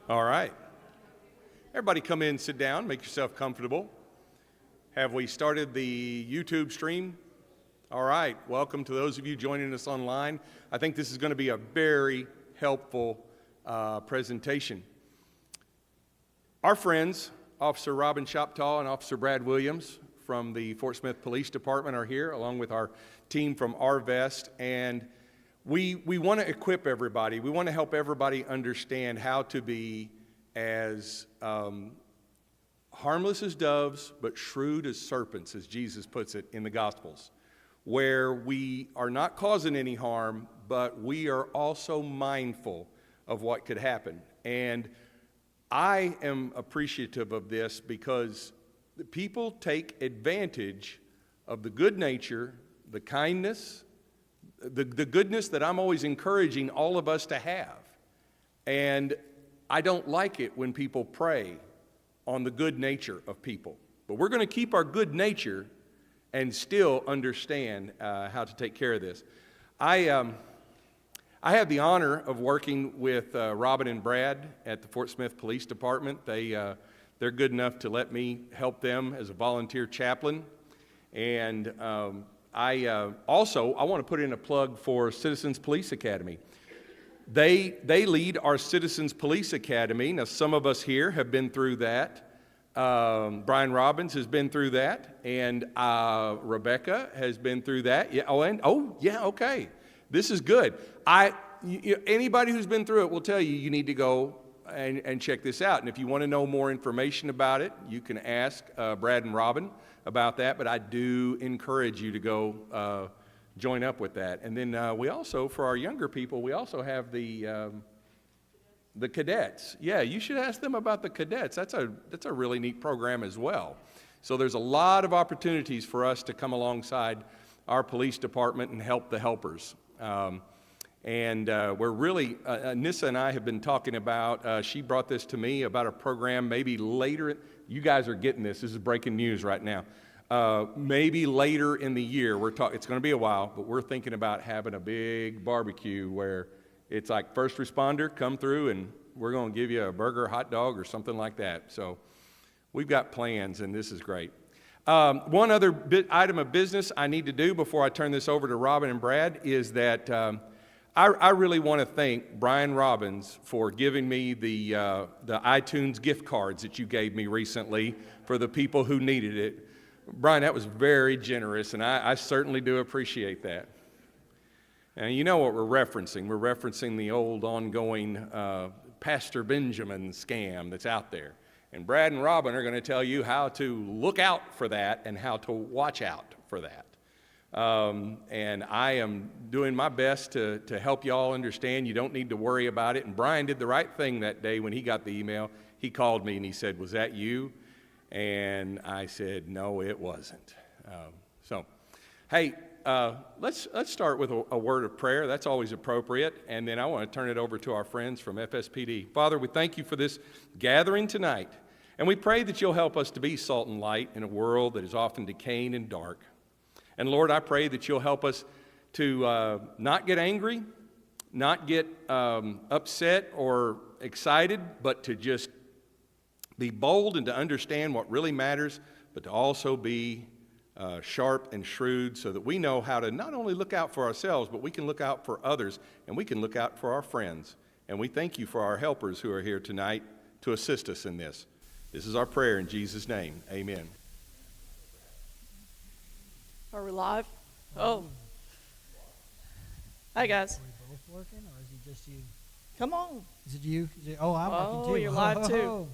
All right. Everybody come in, sit down, make yourself comfortable. Have we started the YouTube stream? All right. Welcome to those of you joining us online. I think this is going to be a very helpful presentation. Our friends, Officer Robyn Shoptaw and Officer Brad Williams from the Fort Smith Police Department are here, along with our team from Arvest, and we want to equip everybody. We want to help everybody understand how to be as harmless as doves, but shrewd as serpents, as Jesus puts it in the Gospels, where we are not causing any harm, but we are also mindful of what could happen. And I am appreciative of this because people take advantage of the good nature, the kindness, the goodness that I'm always encouraging all of us to have. And I don't like it when people prey on the good nature of people. But we're going to keep our good nature and still understand how to take care of this. I have the honor of working with Robyn and Brad at the Fort Smith Police Department. They're good enough to let me help them as a volunteer chaplain. And I want to put in a plug for Citizens Police Academy. They lead our Citizens Police Academy. Now, some of us here have been through that. Brian Robbins has been through that, and Rebecca has been through that. Yeah. Okay. This is good. Anybody who's been through it will tell you need to go and check this out. And if you want to know more information about it, you can ask Brad and Robyn about that. But I do encourage you to go join up with that. And then we also, for our younger people, we also have the cadets. Yeah, you should ask them about the cadets. That's a really neat program as well. So there's a lot of opportunities for us to come alongside our police department and help the helpers. We're really, Nissa and I have been talking about, she brought this to me about a program maybe later. You guys are getting this. This is breaking news right now. Maybe later in the year, it's going to be a while, but we're thinking about having a big barbecue where it's like first responder, come through, and we're going to give you a burger, hot dog, or something like that. So we've got plans, and this is great. One other item of business I need to do before I turn this over to Robyn and Brad is that I really want to thank Brian Robbins for giving me the iTunes gift cards that you gave me recently for the people who needed it. Brian, that was very generous, and I certainly do appreciate that. And you know what we're referencing. We're referencing the old ongoing Pastor Benjamin scam that's out there. And Brad and Robyn are going to tell you how to look out for that and how to watch out for that. And I am doing my best to help you all understand you don't need to worry about it. And Brian did the right thing that day when he got the email. He called me and he said, "Was that you?" And I said, "No, it wasn't." Hey, let's start with a word of prayer. That's always appropriate. And then I want to turn it over to our friends from FSPD. Father, we thank you for this gathering tonight. And we pray that you'll help us to be salt and light in a world that is often decaying and dark. And Lord, I pray that you'll help us to not get angry, not get upset or excited, but to just be bold and to understand what really matters, but to also be sharp and shrewd so that we know how to not only look out for ourselves, but we can look out for others and we can look out for our friends. And we thank you for our helpers who are here tonight to assist us in this. This is our prayer in Jesus' name. Amen. Are we live? Oh. Hi, guys. Are we both working, or is it just you? Come on. Is it you? I'm working too. Oh, you're live too.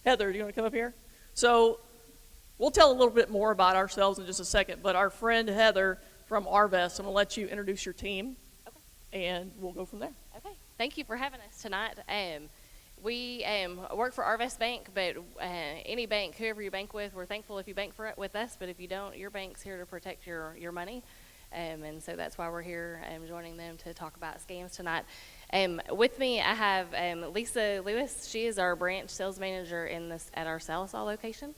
Heather, do you want to come up here? So we'll tell a little bit more about ourselves in just a second, but our friend Heather from Arvest, I'm going to let you introduce your team, and we'll go from there. Okay. Thank you for having us tonight. We work for Arvest Bank, but any bank, whoever you bank with, we're thankful if you bank with us, but if you don't, your bank's here to protect your money. And so that's why we're here joining them to talk about scams tonight. With me, I have Lisa Lewis. She is our branch sales manager at our Salisaw location.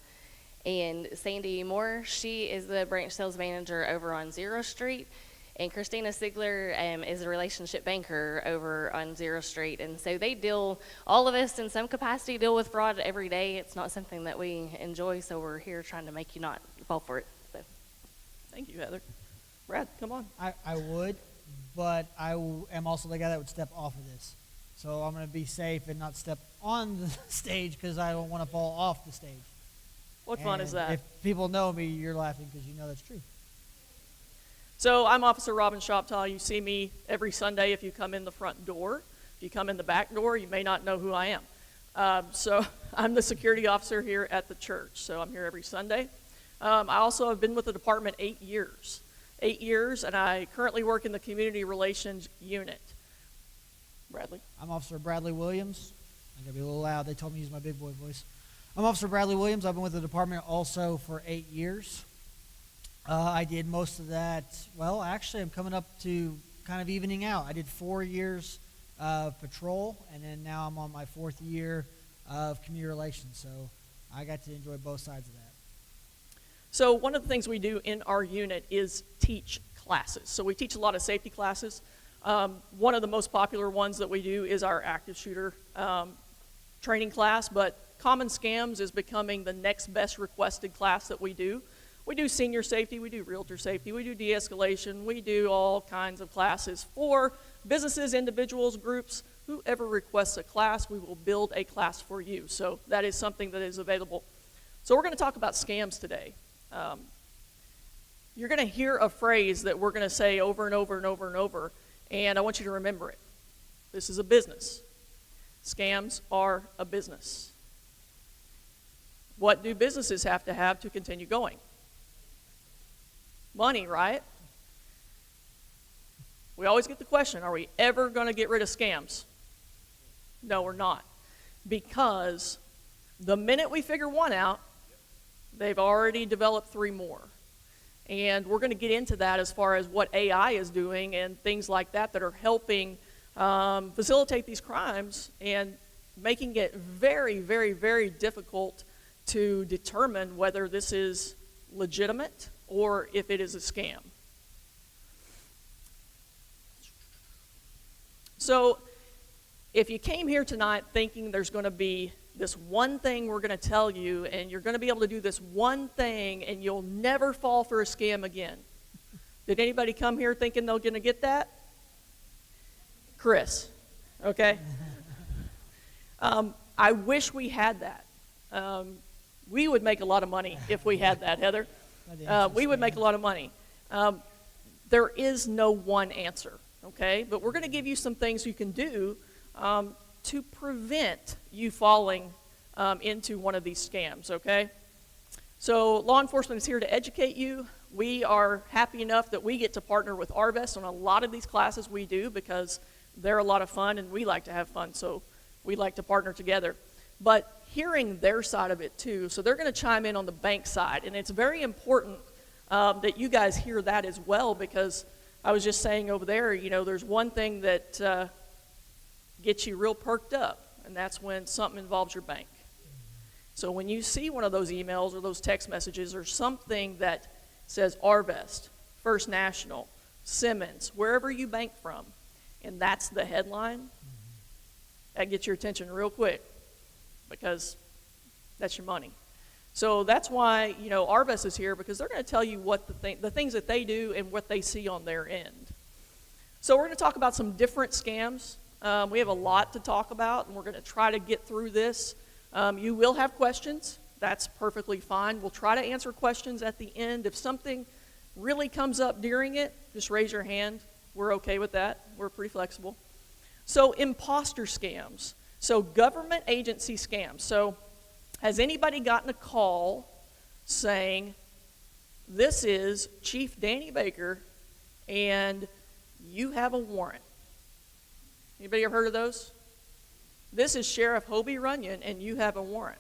And Sandy Moore, she is the branch sales manager over on 0th Street. And Christina Sigler is a relationship banker over on Zero Street. And so they deal, all of us in some capacity deal with fraud every day. It's not something that we enjoy, so we're here trying to make you not fall for it. So. Thank you, Heather. Brad, come on. I would, but am also the guy that would step off of this. So I'm going to be safe and not step on the stage because I don't want to fall off the stage. What fun is And that? If people know me, you're laughing because you know that's true. So I'm Officer Robyn Shoptaw. You see me every Sunday if you come in the front door. If you come in the back door, you may not know who I am. So I'm the security officer here at the church. So I'm here every Sunday. I also have been with the department 8 years. 8 years, and I currently work in the community relations unit. Bradley. I'm Officer Bradley Williams. I gotta be a little loud. They told me to use my big boy voice. I'm Officer Bradley Williams. I've been with the department also for 8 years. I did most of that. Well, actually, I'm coming up to kind of evening out. I did 4 years of patrol, and then now I'm on my 4th year of community relations. So I got to enjoy both sides of that. So one of the things we do in our unit is teach classes. So we teach a lot of safety classes. One of the most popular ones that we do is our active shooter training class, but common scams is becoming the next best requested class that we do. We do senior safety, we do realtor safety, we do de-escalation, we do all kinds of classes for businesses, individuals, groups. Whoever requests a class, we will build a class for you. So that is something that is available. So we're going to talk about scams today. You're going to hear a phrase that we're going to say over and over and over and over, and I want you to remember it. This is a business. Scams are a business. What do businesses have to continue going? Money, right? We always get the question, are we ever going to get rid of scams? No, we're not. Because the minute we figure one out, they've already developed 3 more. And we're going to get into that as far as what AI is doing and things like that that are helping facilitate these crimes and making it very, very, very difficult to determine whether this is legitimate or if it is a scam. So if you came here tonight thinking there's going to be this one thing we're going to tell you and you're going to be able to do this one thing and you'll never fall for a scam again. Did anybody come here thinking they're going to get that? Chris, okay? I wish we had that. We would make a lot of money if we had that, Heather. We would make a lot of money. There is no one answer, okay? But we're going to give you some things you can do to prevent you falling into one of these scams, okay? So law enforcement is here to educate you. We are happy enough that we get to partner with Arvest on a lot of these classes we do because they're a lot of fun and we like to have fun, so we like to partner together. But hearing their side of it too, so they're going to chime in on the bank side, and it's very important that you guys hear that as well because I was just saying over there, you know, there's one thing that gets you real perked up, and that's when something involves your bank. So when you see one of those emails or those text messages or something that says Arvest, First National, Simmons, wherever you bank from, and that's the headline, that gets your attention real quick because that's your money. So that's why, you know, Arvest is here because they're going to tell you what the things that they do and what they see on their end. So we're going to talk about some different scams. We have a lot to talk about, and we're going to try to get through this. You will have questions. That's perfectly fine. We'll try to answer questions at the end. If something really comes up during it, just raise your hand. We're okay with that. We're pretty flexible. So imposter scams. So government agency scams. So has anybody gotten a call saying, this is Chief Danny Baker, and you have a warrant? Anybody ever heard of those? This is Sheriff Hobie Runyon, and you have a warrant.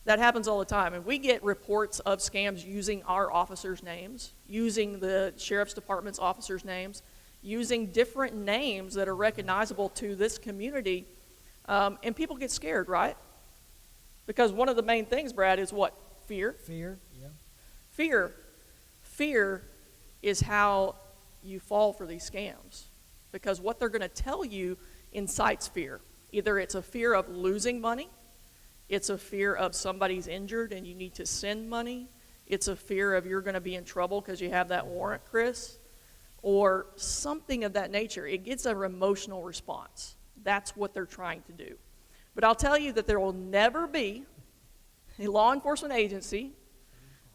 That happens all the time, and we get reports of scams using our officers' names, using the Sheriff's Department's officers' names, using different names that are recognizable to this community, and people get scared, right? Because one of the main things, Brad, is what? Fear. Fear, yeah. Fear. Fear is how you fall for these scams, because what they're going to tell you incites fear. Either it's a fear of losing money, it's a fear of somebody's injured and you need to send money, it's a fear of you're going to be in trouble because you have that warrant, Chris, or something of that nature. It gets an emotional response. That's what they're trying to do. But I'll tell you that there will never be a law enforcement agency,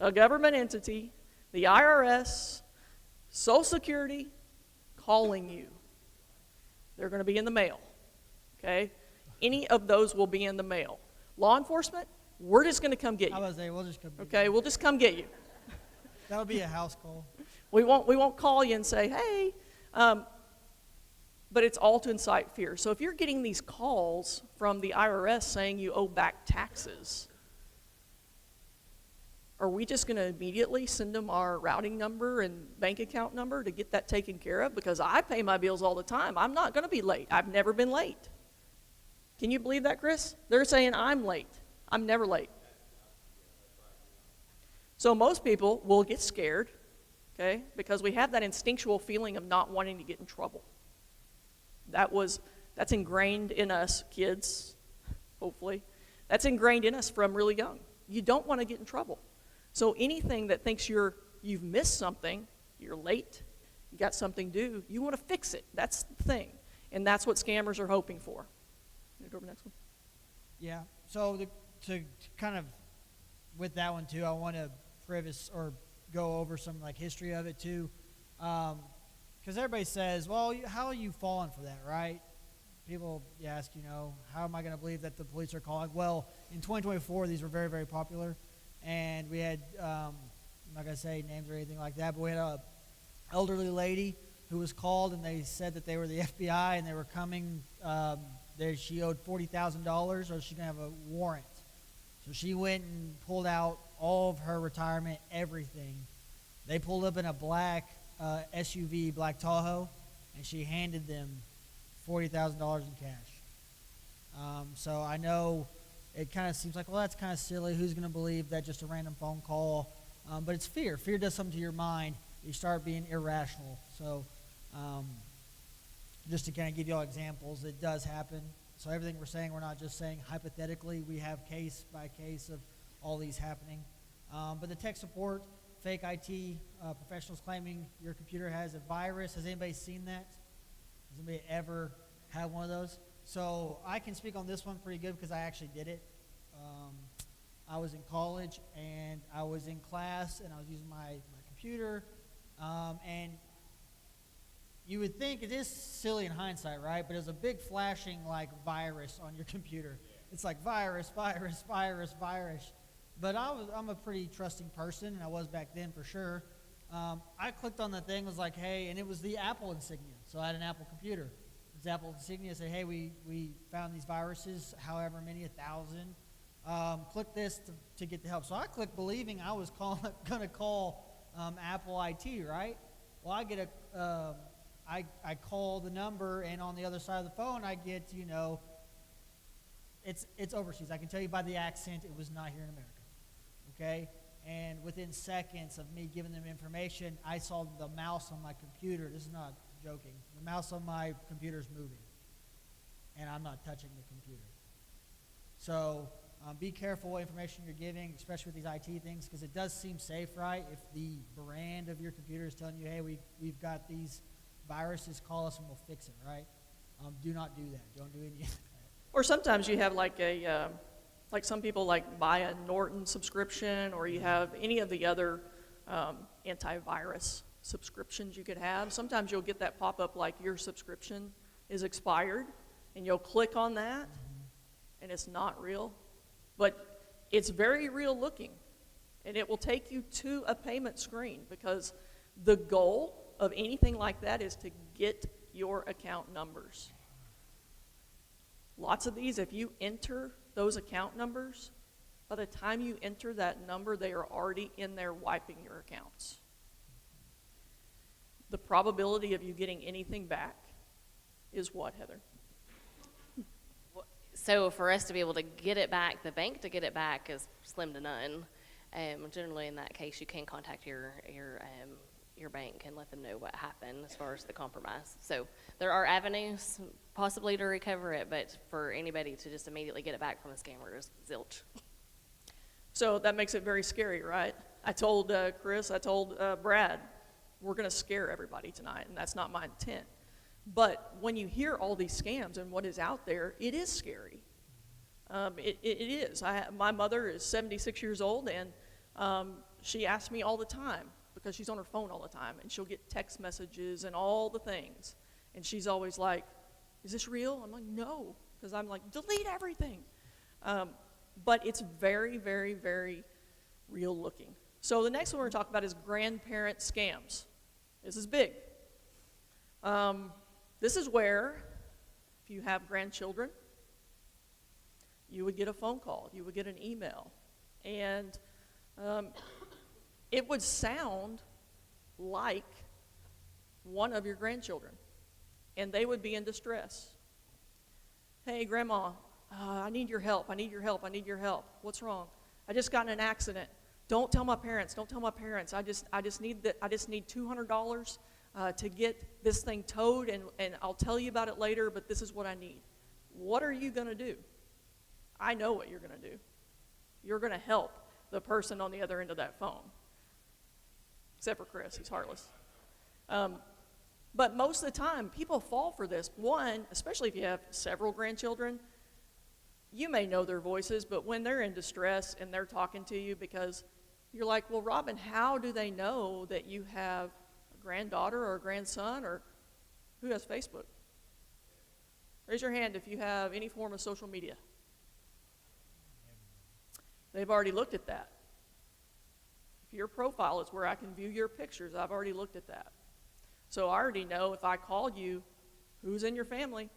a government entity, the IRS, Social Security calling you. They're going to be in the mail, okay? Any of those will be in the mail. Law enforcement, we're just going to come get I you. was say, we'll just come. Okay, we'll just come get you. That'll be a house call. We won't call you and say, hey, but it's all to incite fear. So if you're getting these calls from the IRS saying you owe back taxes, are we just going to immediately send them our routing number and bank account number to get that taken care of? Because I pay my bills all the time. I'm not going to be late. I've never been late. Can you believe that, Chris? They're saying I'm late. I'm never late. So most people will get scared, okay, because we have that instinctual feeling of not wanting to get in trouble. That's ingrained in us kids, hopefully. That's ingrained in us from really young. You don't want to get in trouble. So anything that thinks you've missed something, you're late, you got something due, you want to fix it. That's the thing. And that's what scammers are hoping for. Go over the next one. Yeah. So to kind of with that one too, I want to preface or go over some like history of it too, because everybody says, "Well, how are you falling for that?" Right? People ask, how am I going to believe that the police are calling? Well, in 2024, these were very, very popular, and we had I'm not going to say names or anything like that, but we had a elderly lady who was called, and they said that they were the FBI and they were coming. She owed $40,000, or she's going to have a warrant. So she went and pulled out all of her retirement, everything. They pulled up in a black SUV, black Tahoe, and she handed them $40,000 in cash. So I know it kind of seems like, well, that's kind of silly. Who's going to believe that just a random phone call? But it's fear. Fear does something to your mind. You start being irrational. So just to kind of give you all examples, it does happen. So everything we're saying, we're not just saying hypothetically. We have case by case of all these happening. But the tech support, fake IT professionals claiming your computer has a virus. Has anybody seen that? Has anybody ever had one of those? So I can speak on this one pretty good because I actually did it. I was in college and I was in class and I was using my computer. And you would think it is silly in hindsight, right? But it was a big flashing like virus on your computer. It's like virus, virus, virus, virus. But I'm a pretty trusting person, and I was back then for sure. I clicked on the thing, was like, hey, and it was the Apple insignia. So I had an Apple computer. It was Apple insignia, said, hey, we found these viruses, however many, 1,000. Click this to get the help. So I clicked believing I was going to call Apple IT, right? Well, I get I call the number, and on the other side of the phone, I get, it's overseas. I can tell you by the accent, it was not here in America, okay? And within seconds of me giving them information, I saw the mouse on my computer. This is not joking. The mouse on my computer is moving, and I'm not touching the computer. So be careful what information you're giving, especially with these IT things, because it does seem safe, right? If the brand of your computer is telling you, hey, we've got these viruses, call us and we'll fix it, right? Do not do that. Don't do any of that. Or sometimes you have like like some people like buy a Norton subscription, or you have any of the other antivirus subscriptions you could have. Sometimes you'll get that pop-up like your subscription is expired, and you'll click on that, and it's not real. But it's very real looking, and it will take you to a payment screen, because the goal of anything like that is to get your account numbers. Lots of these, if you enter those account numbers, by the time you enter that number, they are already in there wiping your accounts. The probability of you getting anything back is what, Heather? So for us to be able to get it back, the bank to get it back is slim to none. Generally, in that case, you can contact your bank and let them know what happened as far as the compromise. So there are avenues possibly to recover it, but for anybody to just immediately get it back from a scammer is zilch. So that makes it very scary, right? I told Chris, I told Brad, we're going to scare everybody tonight, and that's not my intent. But when you hear all these scams and what is out there, it is scary. It is. My mother is 76 years old, and she asks me all the time, because she's on her phone all the time, and she'll get text messages and all the things. And she's always like, is this real? I'm like, no, because I'm like, delete everything. But it's very, very, very real looking. So the next one we're going to talk about is grandparent scams. This is big. This is where, if you have grandchildren, you would get a phone call, you would get an email, and it would sound like one of your grandchildren, and they would be in distress. Hey, Grandma, I need your help, I need your help, I need your help. What's wrong? I just got in an accident. Don't tell my parents, don't tell my parents. I just need $200 to get this thing towed, and I'll tell you about it later, but this is what I need. What are you going to do? I know what you're going to do. You're going to help the person on the other end of that phone. Except for Chris, he's heartless. But most of the time, people fall for this. One, especially if you have several grandchildren, you may know their voices, but when they're in distress and they're talking to you, because you're like, well, Robyn, how do they know that you have a granddaughter or a grandson, or who has Facebook? Raise your hand if you have any form of social media. They've already looked at that. If your profile is where I can view your pictures, I've already looked at that. So I already know if I call you, who's in your family.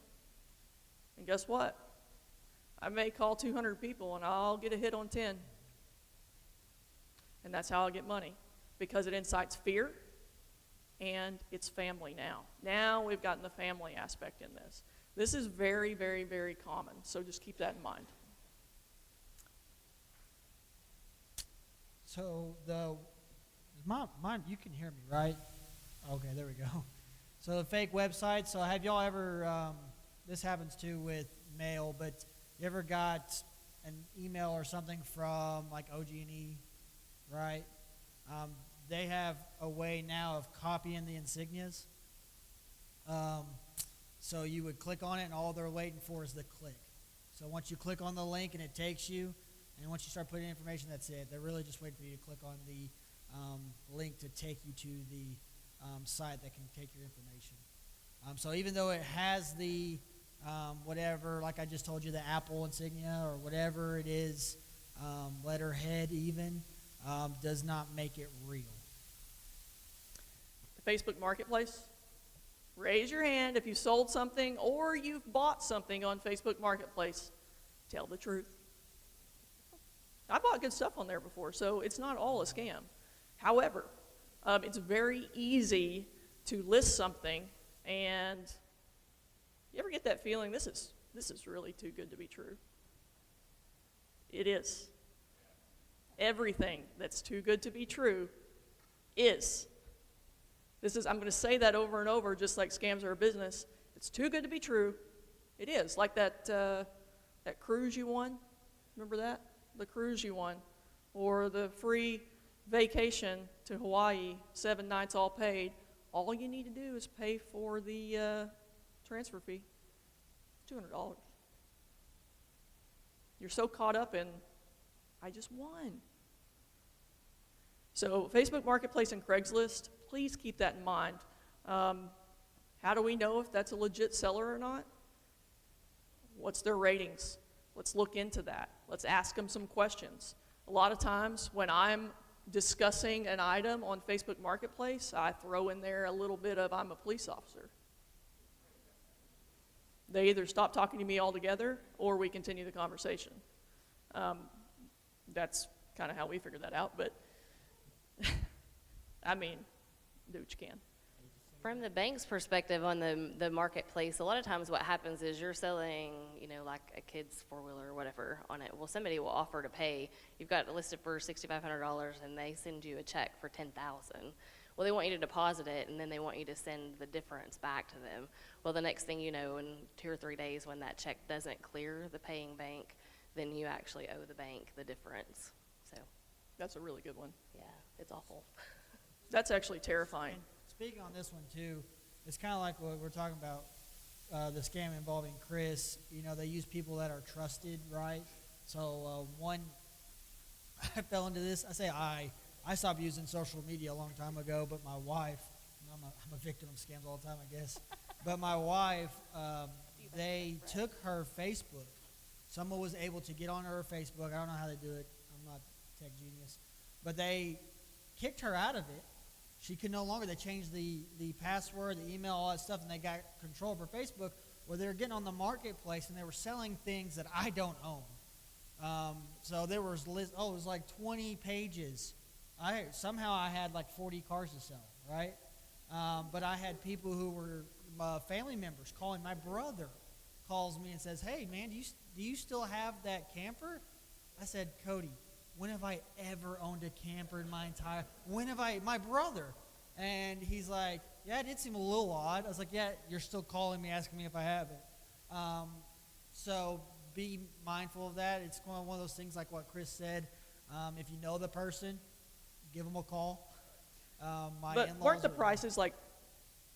And guess what? I may call 200 people and I'll get a hit on 10. And that's how I get money, because it incites fear, and it's family now. Now we've gotten the family aspect in this. This is very, very, very common, so just keep that in mind. So mine, you can hear me, right? Okay, there we go. So the fake website. So have y'all ever? This happens too with mail, but you ever got an email or something from like OG&E, right? They have a way now of copying the insignias. So you would click on it, and all they're waiting for is the click. So once you click on the link and it takes you, and once you start putting in information, that's it. They're really just waiting for you to click on the link to take you to the site that can take your information. So even though it has the whatever, like I just told you, the Apple insignia or whatever it is, letterhead even, does not make it real. The Facebook Marketplace. Raise your hand if you sold something or you've bought something on Facebook Marketplace. Tell the truth. I bought good stuff on there before, so it's not all a scam. However, it's very easy to list something, and you ever get that feeling, this is really too good to be true? It is. Everything that's too good to be true is. I'm going to say that over and over, just like scams are a business. It's too good to be true. It is. Like that cruise you won. Remember that? The cruise you won. Or the free vacation to Hawaii, 7 nights all paid. All you need to do is pay for the transfer fee. $200. You're so caught up in, I just won. So Facebook Marketplace and Craigslist, please keep that in mind. How do we know if that's a legit seller or not? What's their ratings? Let's look into that. Let's ask them some questions. A lot of times when I'm discussing an item on Facebook Marketplace, I throw in there a little bit of, I'm a police officer. They either stop talking to me altogether or we continue the conversation. That's kind of how we figured that out, but I mean, do what you can. From the bank's perspective on the marketplace, a lot of times what happens is you're selling, like a kid's four-wheeler or whatever on it. Well, somebody will offer to pay. You've got it listed for $6,500 and they send you a check for $10,000. Well, they want you to deposit it and then they want you to send the difference back to them. Well, the next thing you know, in 2 or 3 days when that check doesn't clear the paying bank, then you actually owe the bank the difference. So, That's a really good one. yeah, it's awful. That's actually terrifying. And speaking on this one too, it's kind of like what we're talking about, the scam involving Chris. They use people that are trusted, right? So I fell into this. I stopped using social media a long time ago, but my wife, I'm a victim of scams all the time, I guess. But my wife, they took her Facebook. Someone was able to get on her Facebook. I don't know how they do it. I'm not a tech genius. But they kicked her out of it. She could no longer. They changed the password, the email, all that stuff, and they got control of her Facebook. Well, they were getting on the marketplace, and they were selling things that I don't own. So there was, it was like 20 pages. Somehow I had like 40 cars to sell, right? But I had people who were family members calling. My brother calls me and says, "Hey, man, do you still have that camper?" I said, "Cody, when have I ever owned a camper in my entire, my brother?" And he's like, "Yeah, it did seem a little odd." I was like, "Yeah, you're still calling me, asking me if I have it." So be mindful of that. It's one of those things like what Chris said. If you know the person, give them a call. But weren't the prices like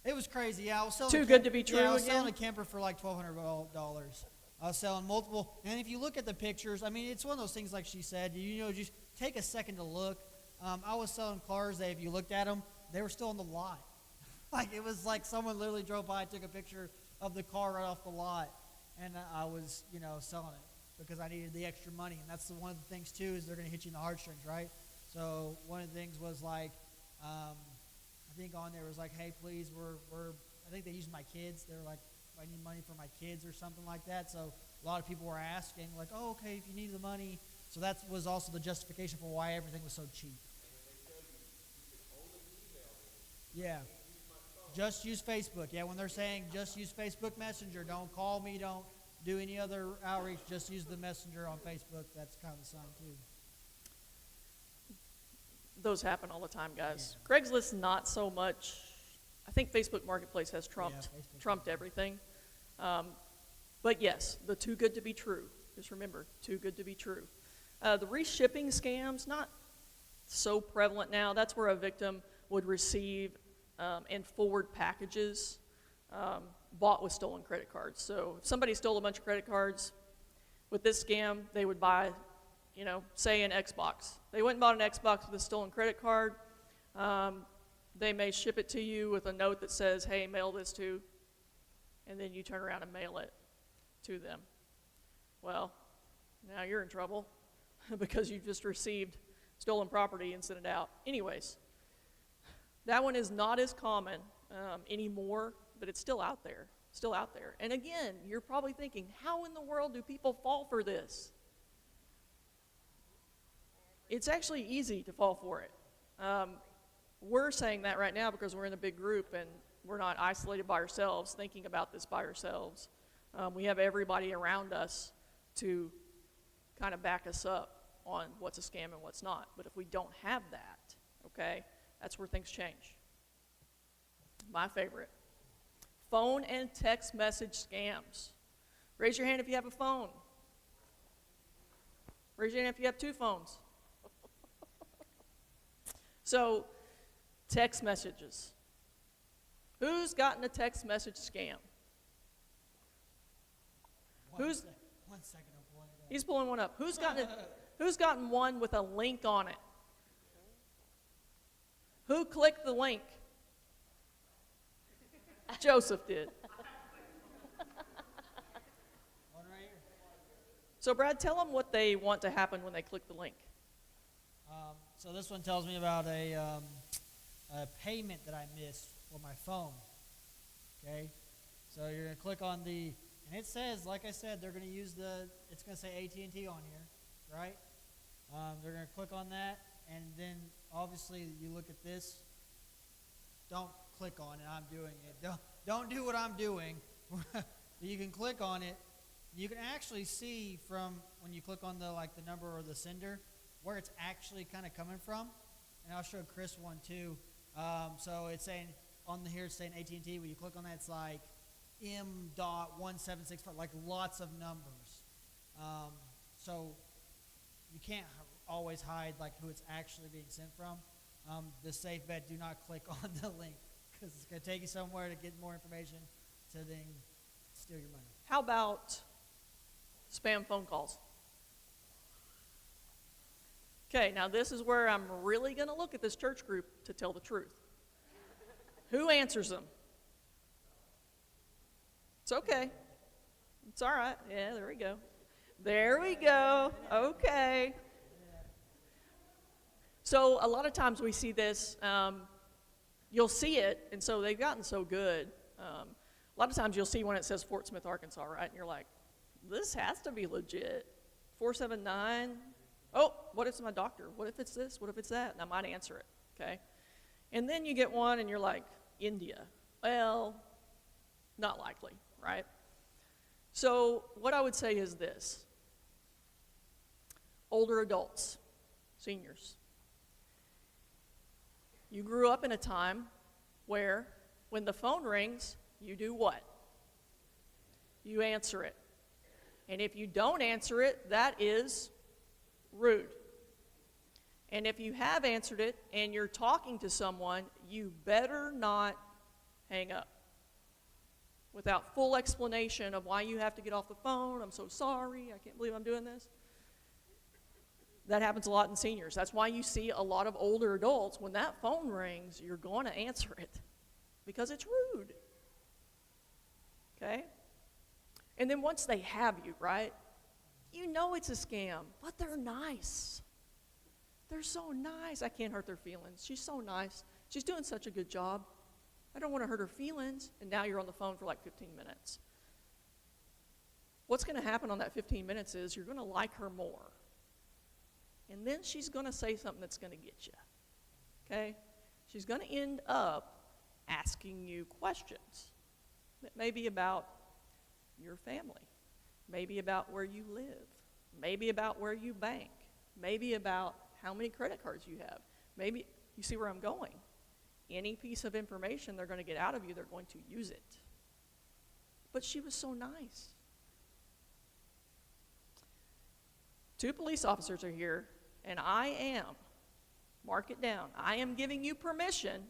It was crazy. Yeah, I was selling too good to be true I was again? selling a camper for like $1,200. I was selling multiple, and if you look at the pictures, I mean, it's one of those things like she said. Just take a second to look. I was selling cars that if you looked at them, they were still on the lot. Like it was like someone literally drove by, took a picture of the car right off the lot, and I was selling it because I needed the extra money. And that's one of the things too, is they're going to hit you in the heartstrings, right? So one of the things was like, I think on there was like, "Hey, please, I think they used my kids. They were like, I need money for my kids or something like that." So a lot of people were asking like, "Oh, okay, if you need the money." So that was also the justification for why everything was so cheap. Yeah. Just use Facebook. Yeah, when they're saying just use Facebook Messenger, don't call me, don't do any other outreach, just use the Messenger on Facebook. That's kind of the sign too. those happen all the time, guys. Yeah. Craigslist, not so much. I think Facebook Marketplace has trumped Facebook. everything. But yes, the too good to be true. Just remember, too good to be true. The reshipping scams, not so prevalent now. That's where a victim would receive and forward packages bought with stolen credit cards. So if somebody stole a bunch of credit cards, with this scam, they would buy, say an Xbox. They went and bought an Xbox with a stolen credit card. They may ship it to you with a note that says, hey, mail this to, and then you turn around and mail it to them. Well, now you're in trouble because you just received stolen property and sent it out. Anyways, that one is not as common anymore, but it's still out there. Still out there. And again, you're probably thinking, how in the world do people fall for this? It's actually easy to fall for it. We're saying that right now because we're in a big group and we're not isolated by ourselves, thinking about this by ourselves. We have everybody around us to kind of back us up on what's a scam and what's not. But if we don't have that, okay, that's where things change. My favorite. Phone and text message scams. Raise your hand if you have a phone. Raise your hand if you have two phones. So, text messages. Who's gotten a text message scam? One second, I'm pulling it up. He's pulling one up. Who's gotten one with a link on it? Who clicked the link? Joseph did. One right here. So Brad, tell them what they want to happen when they click the link. So this one tells me about a payment that I missed for my phone. Okay, so you're gonna click on and it says, like I said, they're gonna use it's gonna say AT&T on here, right? They're gonna click on that, and then obviously you look at this. Don't click on it. I'm doing it. Don't do what I'm doing. You can click on it. You can actually see from when you click on the number or the sender where it's actually kind of coming from. And I'll show Chris one too. So it's saying here it's saying AT&T. When you click on that, it's like M.1765, like lots of numbers. So you can't always hide like who it's actually being sent from. The safe bet: do not click on the link because it's going to take you somewhere to get more information to then steal your money. How about spam phone calls? Okay, now this is where I'm really going to look at this church group to tell the truth. Who answers them? It's okay. It's all right. Yeah, there we go. There we go. Okay. So a lot of times we see this, you'll see it, and so they've gotten so good. A lot of times you'll see when it says Fort Smith, Arkansas, right? And you're like, this has to be legit. 479. Oh, what if it's my doctor? What if it's this? What if it's that? And I might answer it, okay? And then you get one and you're like, India. Well, not likely, right? So what I would say is this. Older adults, seniors. You grew up in a time where when the phone rings, you do what? You answer it. And if you don't answer it, that is rude. And if you have answered it and you're talking to someone, you better not hang up without full explanation of why you have to get off the phone. I'm so sorry. I can't believe I'm doing this. That happens a lot in seniors. That's why you see a lot of older adults, when that phone rings, you're going to answer it because it's rude. Okay? And then once they have you, right, you know it's a scam, but they're nice. They're so nice. I can't hurt their feelings. She's so nice. She's doing such a good job. I don't want to hurt her feelings. And now you're on the phone for like 15 minutes. What's going to happen on that 15 minutes is you're going to like her more. And then she's going to say something that's going to get you. Okay? She's going to end up asking you questions that may be about your family, maybe about where you live, maybe about where you bank, maybe about how many credit cards you have. Maybe, you see where I'm going. Any piece of information they're going to get out of you, they're going to use it. But she was so nice. 2 police officers are here, and I am, mark it down, I am giving you permission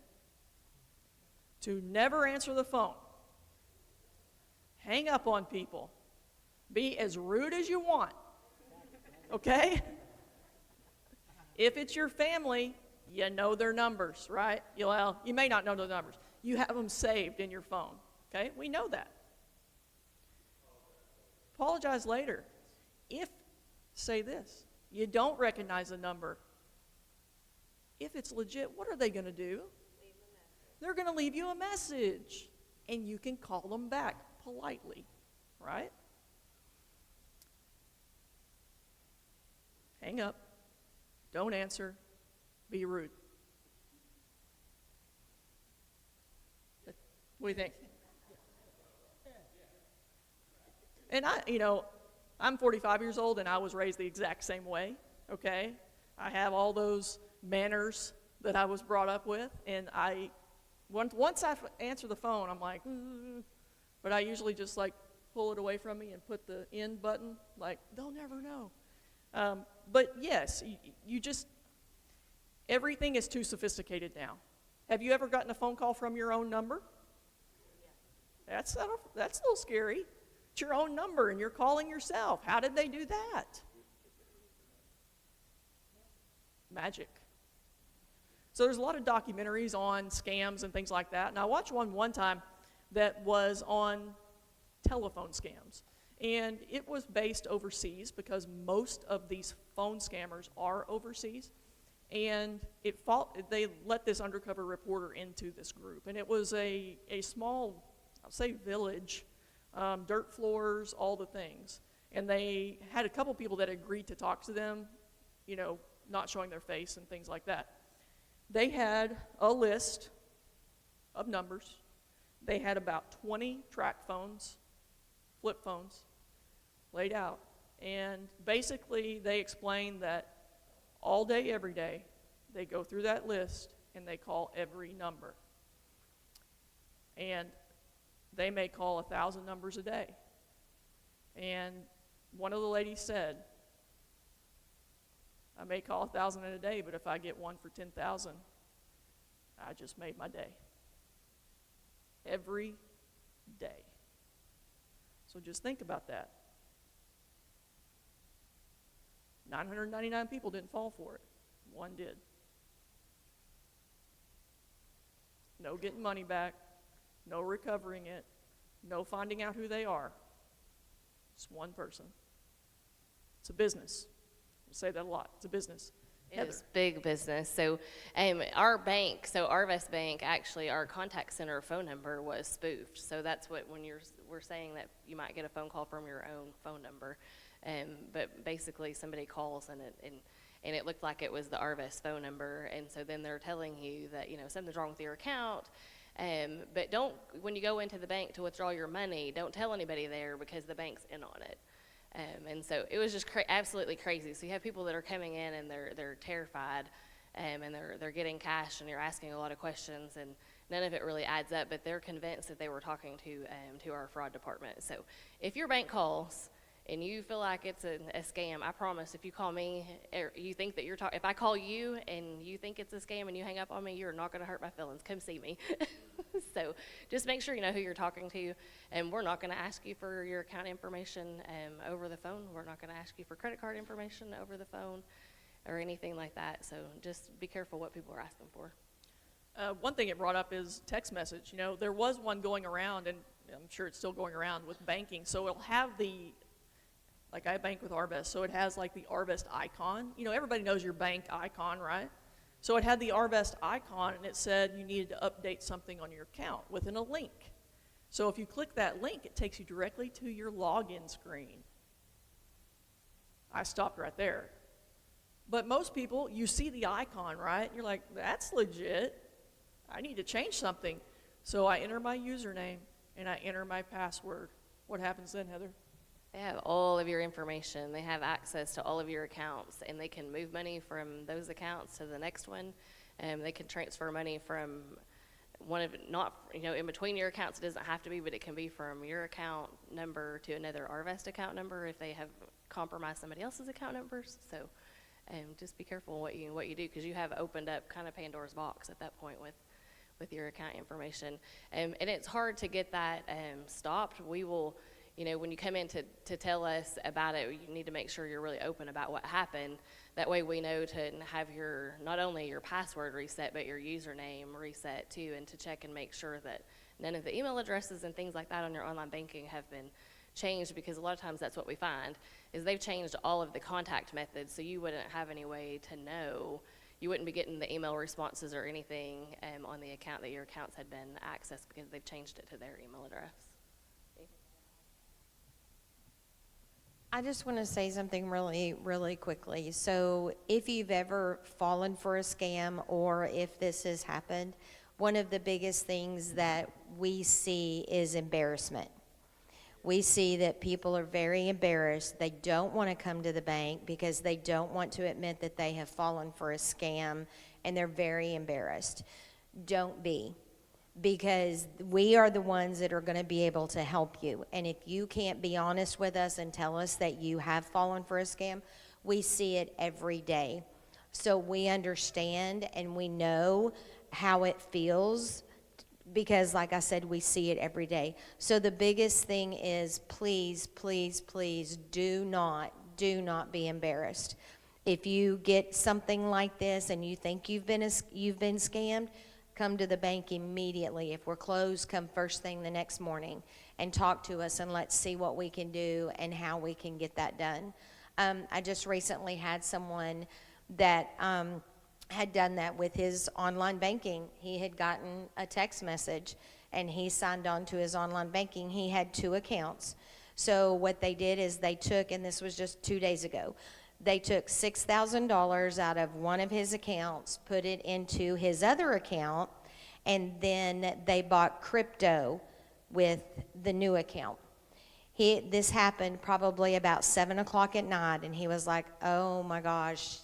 to never answer the phone. Hang up on people. Be as rude as you want. Okay? If it's your family, you know their numbers, right? Well, you may not know their numbers. You have them saved in your phone. Okay? We know that. Apologize later. If, say this, you don't recognize the number, if it's legit, what are they going to do? They're going to leave you a message, and you can call them back politely, right? Hang up. Don't answer. Be rude. What do you think? And I'm 45 years old, and I was raised the exact same way, okay? I have all those manners that I was brought up with, and once I answer the phone, I'm like, but I usually just like pull it away from me and put the end button, like, they'll never know. But yes, everything is too sophisticated now. Have you ever gotten a phone call from your own number? That's a little scary. It's your own number and you're calling yourself. How did they do that? Magic. So there's a lot of documentaries on scams and things like that. And I watched one time that was on telephone scams. And it was based overseas because most of these phone scammers are overseas. And they let this undercover reporter into this group. And it was a small, I'll say village, dirt floors, all the things. And they had a couple people that agreed to talk to them, not showing their face and things like that. They had a list of numbers. They had about 20 track phones, flip phones, laid out. And basically, they explained that all day, every day, they go through that list and they call every number. And they may call 1,000 numbers a day. And one of the ladies said, I may call 1,000 in a day, but if I get one for 10,000, I just made my day. Every day. So just think about that. 999 people didn't fall for it. One did. No getting money back, no recovering it, no finding out who they are. It's one person. It's a business. I say that a lot. It's a business. It is big business. So our bank, so Arvest Bank, actually our contact center phone number was spoofed. So that's what when we're saying that you might get a phone call from your own phone number. But basically somebody calls and it looked like it was the Arvest phone number. And so then they're telling you that, something's wrong with your account. But when you go into the bank to withdraw your money, don't tell anybody there because the bank's in on it. And so it was just absolutely crazy. So you have people that are coming in and they're terrified, and they're getting cash, and you're asking a lot of questions, and none of it really adds up. But they're convinced that they were talking to our fraud department. So if your bank calls and you feel like it's a scam, I promise, if you call me, or you think that if I call you and you think it's a scam and you hang up on me, you're not going to hurt my feelings. Come see me. So just make sure you know who you're talking to, and we're not going to ask you for your account information over the phone. We're not going to ask you for credit card information over the phone or anything like that. So just be careful what people are asking for. One thing it brought up is text message. There was one going around, and I'm sure it's still going around with banking. So it'll have like I bank with Arvest, so it has like the Arvest icon. Everybody knows your bank icon, right? So it had the Arvest icon, and it said you needed to update something on your account within a link. So if you click that link, it takes you directly to your login screen. I stopped right there. But most people, you see the icon, right? You're like, that's legit. I need to change something. So I enter my username, and I enter my password. What happens then, Heather? They have all of your information. They have access to all of your accounts, and they can move money from those accounts to the next one. They can transfer money from in between your accounts. It doesn't have to be, but it can be from your account number to another Arvest account number if they have compromised somebody else's account numbers. So just be careful what you do, because you have opened up kind of Pandora's box at that point with your account information. And it's hard to get that stopped. We will. When you come in to tell us about it, you need to make sure you're really open about what happened. That way we know to have not only your password reset, but your username reset too, and to check and make sure that none of the email addresses and things like that on your online banking have been changed, because a lot of times that's what we find, is they've changed all of the contact methods, so you wouldn't have any way to know. You wouldn't be getting the email responses or anything on the account that your accounts had been accessed, because they've changed it to their email address. I just want to say something really, really quickly. So if you've ever fallen for a scam, or if this has happened, one of the biggest things that we see is embarrassment. We see that people are very embarrassed. They don't want to come to the bank because they don't want to admit that they have fallen for a scam, and they're very embarrassed. Don't be. Because we are the ones that are going to be able to help you. And if you can't be honest with us and tell us that you have fallen for a scam, we see it every day. So we understand and we know how it feels, because like I said, we see it every day. So the biggest thing is, please, please, please do not be embarrassed. If you get something like this and you think you've been scammed, come to the bank immediately. If we're closed, come first thing the next morning and talk to us, and let's see what we can do and how we can get that done. I just recently had someone that had done that with his online banking. He had gotten a text message and he signed on to his online banking. He had 2 accounts. So what they did is they took, and this was just 2 days ago, they took $6,000 out of one of his accounts, put it into his other account, and then they bought crypto with the new account. This happened probably about 7 o'clock at night, and he was like, oh my gosh,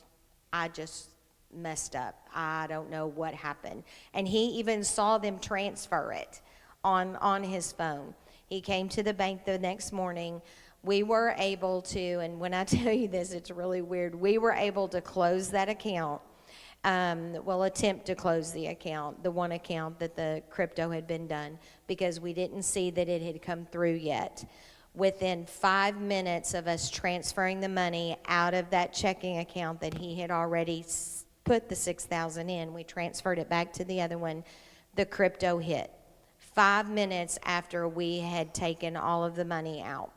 I just messed up. I don't know what happened. And he even saw them transfer it on his phone. He came to the bank the next morning. We were able to, and when I tell you this, it's really weird, we were able to close that account. Attempt to close the account, the one account that the crypto had been done, because we didn't see that it had come through yet. Within 5 minutes of us transferring the money out of that checking account that he had already put the $6,000 in, we transferred it back to the other one, the crypto hit. 5 minutes after we had taken all of the money out.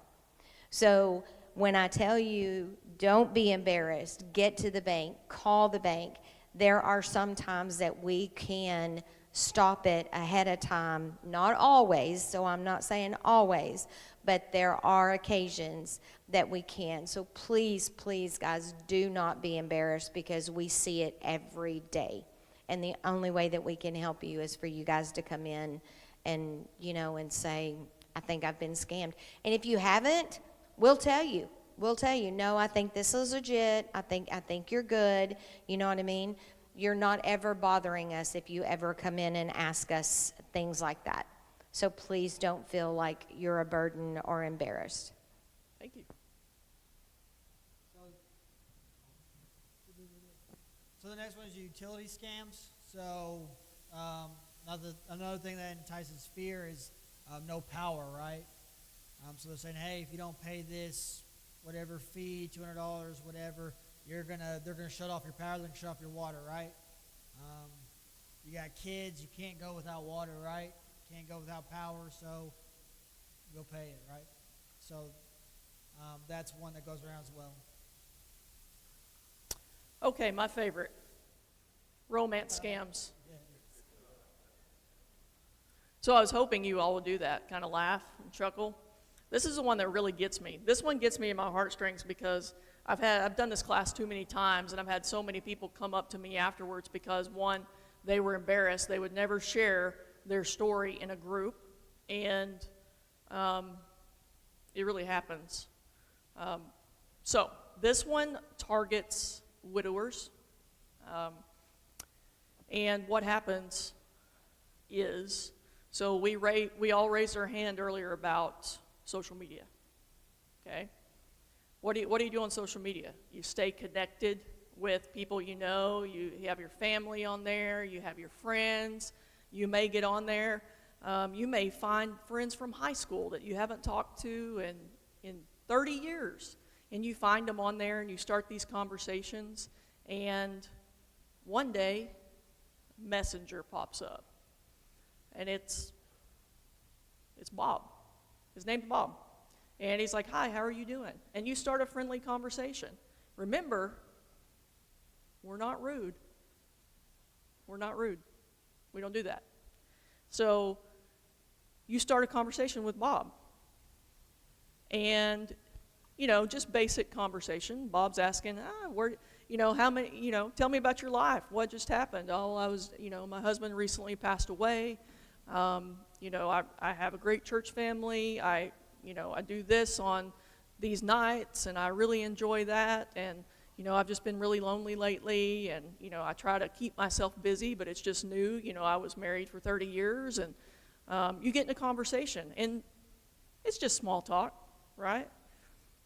So when I tell you, don't be embarrassed, get to the bank, call the bank. There are some times that we can stop it ahead of time. Not always, so I'm not saying always, but there are occasions that we can. So please, please, guys, do not be embarrassed, because we see it every day. And the only way that we can help you is for you guys to come in and, and say, I think I've been scammed. And if you haven't, we'll tell you. We'll tell you, no, I think this is legit. I think you're good. You know what I mean? You're not ever bothering us if you ever come in and ask us things like that. So please don't feel like you're a burden or embarrassed. Thank you. So the next one is utility scams. So another thing that entices fear is no power, right? So they're saying, hey, if you don't pay this whatever fee, $200, whatever, they're gonna shut off your power, they're gonna shut off your water, right? You got kids, you can't go without water, right? Can't go without power, so go pay it, right? So that's one that goes around as well. Okay, my favorite, romance scams. So I was hoping you all would do that, kind of laugh and chuckle. This is the one that really gets me. This one gets me in my heartstrings because I've done this class too many times, and I've had so many people come up to me afterwards because, one, they were embarrassed. They would never share their story in a group, and it really happens. So this one targets widowers, and what happens is, so we all raised our hand earlier about social media, okay? What do you do on social media? You stay connected with people you know, you have your family on there, you have your friends, you may get on there, you may find friends from high school that you haven't talked to in 30 years, and you find them on there and you start these conversations, and one day, Messenger pops up, and it's Bob. His name's Bob. And he's like, hi, how are you doing? And you start a friendly conversation. Remember, we're not rude. We're not rude. We don't do that. So you start a conversation with Bob. And, just basic conversation. Bob's asking, how many, tell me about your life. What just happened? Oh, my husband recently passed away. I have a great church family. I do this on these nights, and I really enjoy that. And, I've just been really lonely lately, and, I try to keep myself busy, but it's just new. I was married for 30 years, and you get in a conversation, and it's just small talk, right?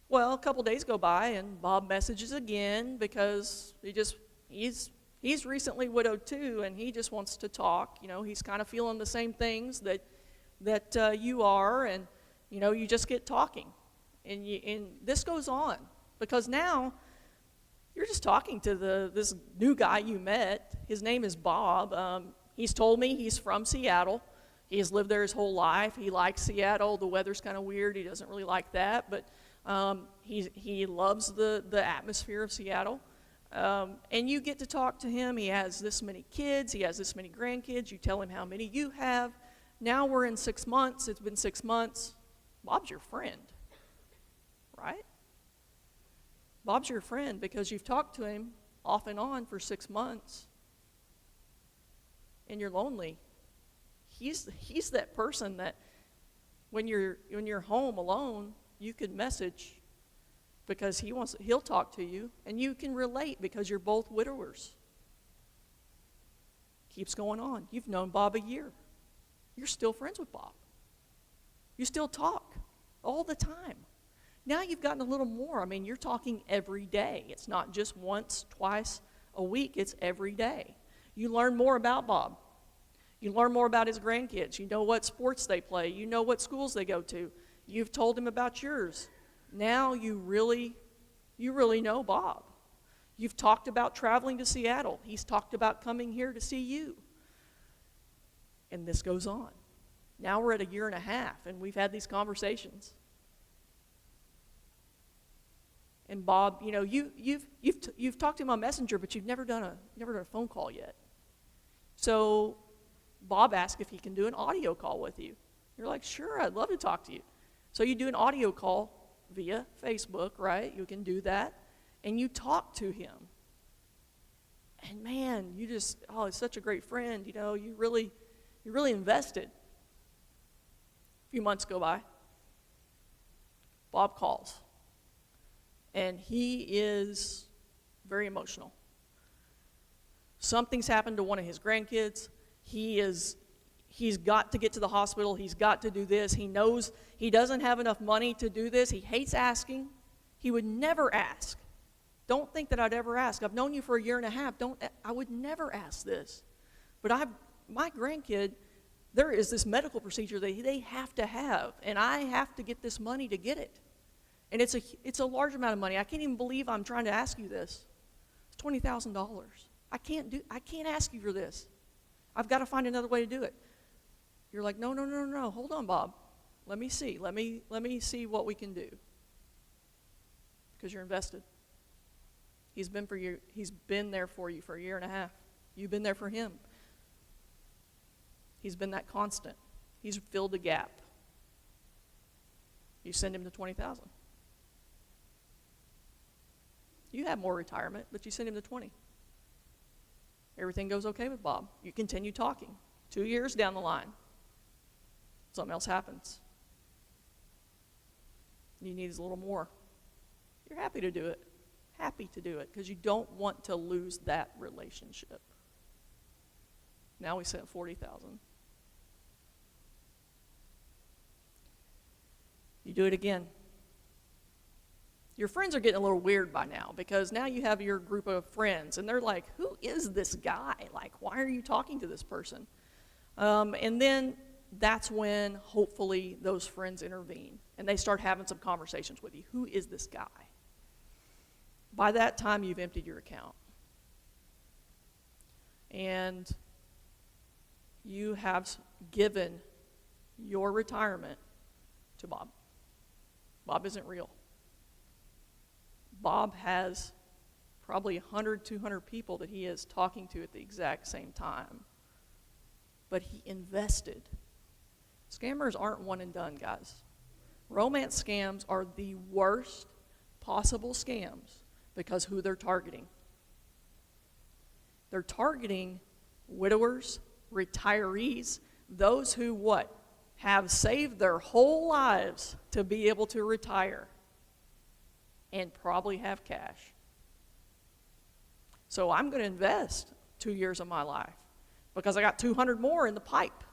Well, a couple days go by, and Bob messages again because he's recently widowed too, and he just wants to talk. He's kind of feeling the same things that you are, and you just get talking, and this goes on because now you're just talking to this new guy you met. His name is Bob. He's told me he's from Seattle. He has lived there his whole life. He likes Seattle. The weather's kind of weird. He doesn't really like that, but he loves the atmosphere of Seattle. And you get to talk to him. He has this many kids. He has this many grandkids. You tell him how many you have. Now we're in 6 months. It's been 6 months. Bob's your friend, right? Bob's your friend because you've talked to him off and on for 6 months. And you're lonely. he's that person that when you're home alone, you could message because he'll talk to you, and you can relate because you're both widowers. Keeps going on. You've known Bob a year. You're still friends with Bob. You still talk all the time. Now you've gotten a little more. I mean, you're talking every day. It's not just once, twice a week. It's every day. You learn more about Bob. You learn more about his grandkids. You know what sports they play. You know what schools they go to. You've told him about yours. Now you really know Bob. You've talked about traveling to Seattle. He's talked about coming here to see you. And this goes on. Now we're at 1.5 years, and we've had these conversations. And Bob, you know, you've talked to him on Messenger, but you've never done a phone call yet. So Bob asked if he can do an audio call with you. You're like, sure, I'd love to talk to you. So you do an audio call via Facebook, right? You can do that, and you talk to him. And man, he's such a great friend. You know, you really invested. A few months go by. Bob calls. And he is very emotional. Something's happened to one of his grandkids. He's got to get to the hospital. He's got to do this. He knows he doesn't have enough money to do this. He hates asking. He would never ask. Don't think that I'd ever ask. I've known you for 1.5 years. I would never ask this. But my grandkid, there is this medical procedure that they have to have, and I have to get this money to get it. And it's a large amount of money. I can't even believe I'm trying to ask you this. It's $20,000. I can't ask you for this. I've got to find another way to do it. You're like, no. Hold on, Bob. Let me see. Let me see what we can do. Because you're invested. He's been there for you for 1.5 years. You've been there for him. He's been that constant. He's filled the gap. You send him to $20,000. You have more retirement, but you send him to 20. Everything goes okay with Bob. You continue talking. 2 years down the line, something else happens. You need a little more. You're happy to do it. Happy to do it because you don't want to lose that relationship. Now we sent $40,000. You do it again. Your friends are getting a little weird by now because now you have your group of friends and they're like, who is this guy? Like, why are you talking to this person? And then that's when hopefully those friends intervene and they start having some conversations with you. Who is this guy? By that time, you've emptied your account. And you have given your retirement to Bob. Bob isn't real. Bob has probably 100, 200 people that he is talking to at the exact same time. But he invested. Scammers aren't one and done, guys. Romance scams are the worst possible scams because who they're targeting. They're targeting widowers, retirees, those who what? Have saved their whole lives to be able to retire and probably have cash. So I'm going to invest 2 years of my life because I got 200 more in the pipe.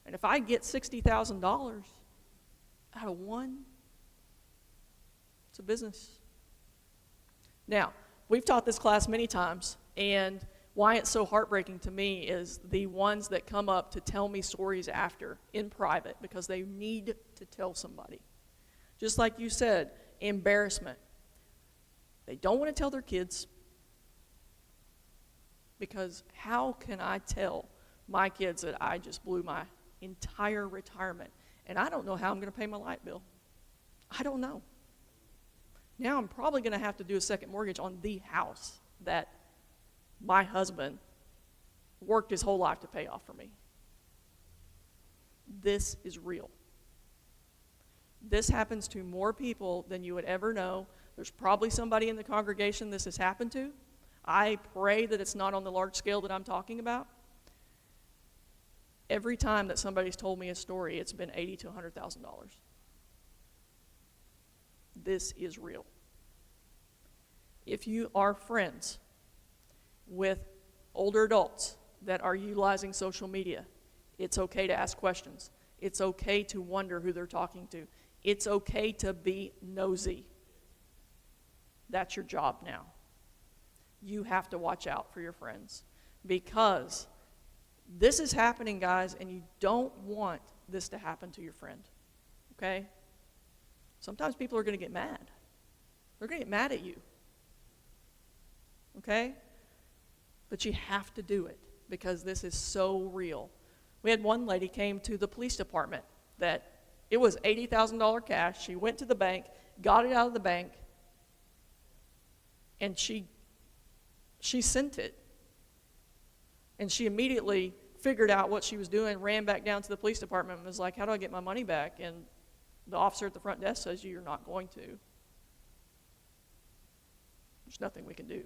And if I get $60,000 out of one, it's a business. Now, we've taught this class many times, and why it's so heartbreaking to me is the ones that come up to tell me stories after in private because they need to tell somebody. Just like you said, embarrassment. They don't want to tell their kids because how can I tell my kids that I just blew my entire retirement and I don't know how I'm going to pay my light bill? I don't know. Now I'm probably going to have to do a second mortgage on the house that my husband worked his whole life to pay off for me. This is real. This happens to more people than you would ever know. There's probably somebody in the congregation this has happened to. I pray that it's not on the large scale that I'm talking about. every time that somebody's told me a story, it's been $80,000 to $100,000. This is real. If you are friends with older adults that are utilizing social media, it's okay to ask questions. It's okay to wonder who they're talking to. It's okay to be nosy. That's your job now. You have to watch out for your friends because this is happening, guys, and you don't want this to happen to your friend, okay? Sometimes people are going to get mad. They're going to get mad at you, okay? But you have to do it because this is so real. We had one lady came to the police department that it was $80,000 cash. She went to the bank, got it out of the bank, and she sent it. And she immediately figured out what she was doing, ran back down to the police department and was like, how do I get my money back? And the officer at the front desk says, you're not going to. There's nothing we can do.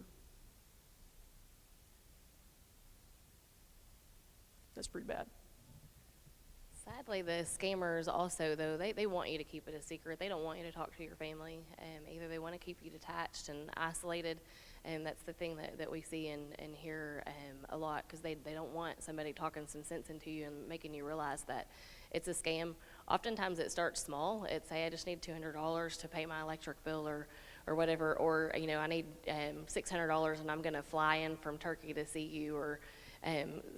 That's pretty bad. Sadly, the scammers also, though, they want you to keep it a secret. They don't want you to talk to your family. Either they want to keep you detached and isolated, and that's the thing that we see and hear a lot, because they don't want somebody talking some sense into you and making you realize that it's a scam. Oftentimes it starts small. It's, hey, I just need $200 to pay my electric bill or whatever, or, you know, I need $600 and I'm going to fly in from Turkey to see you, or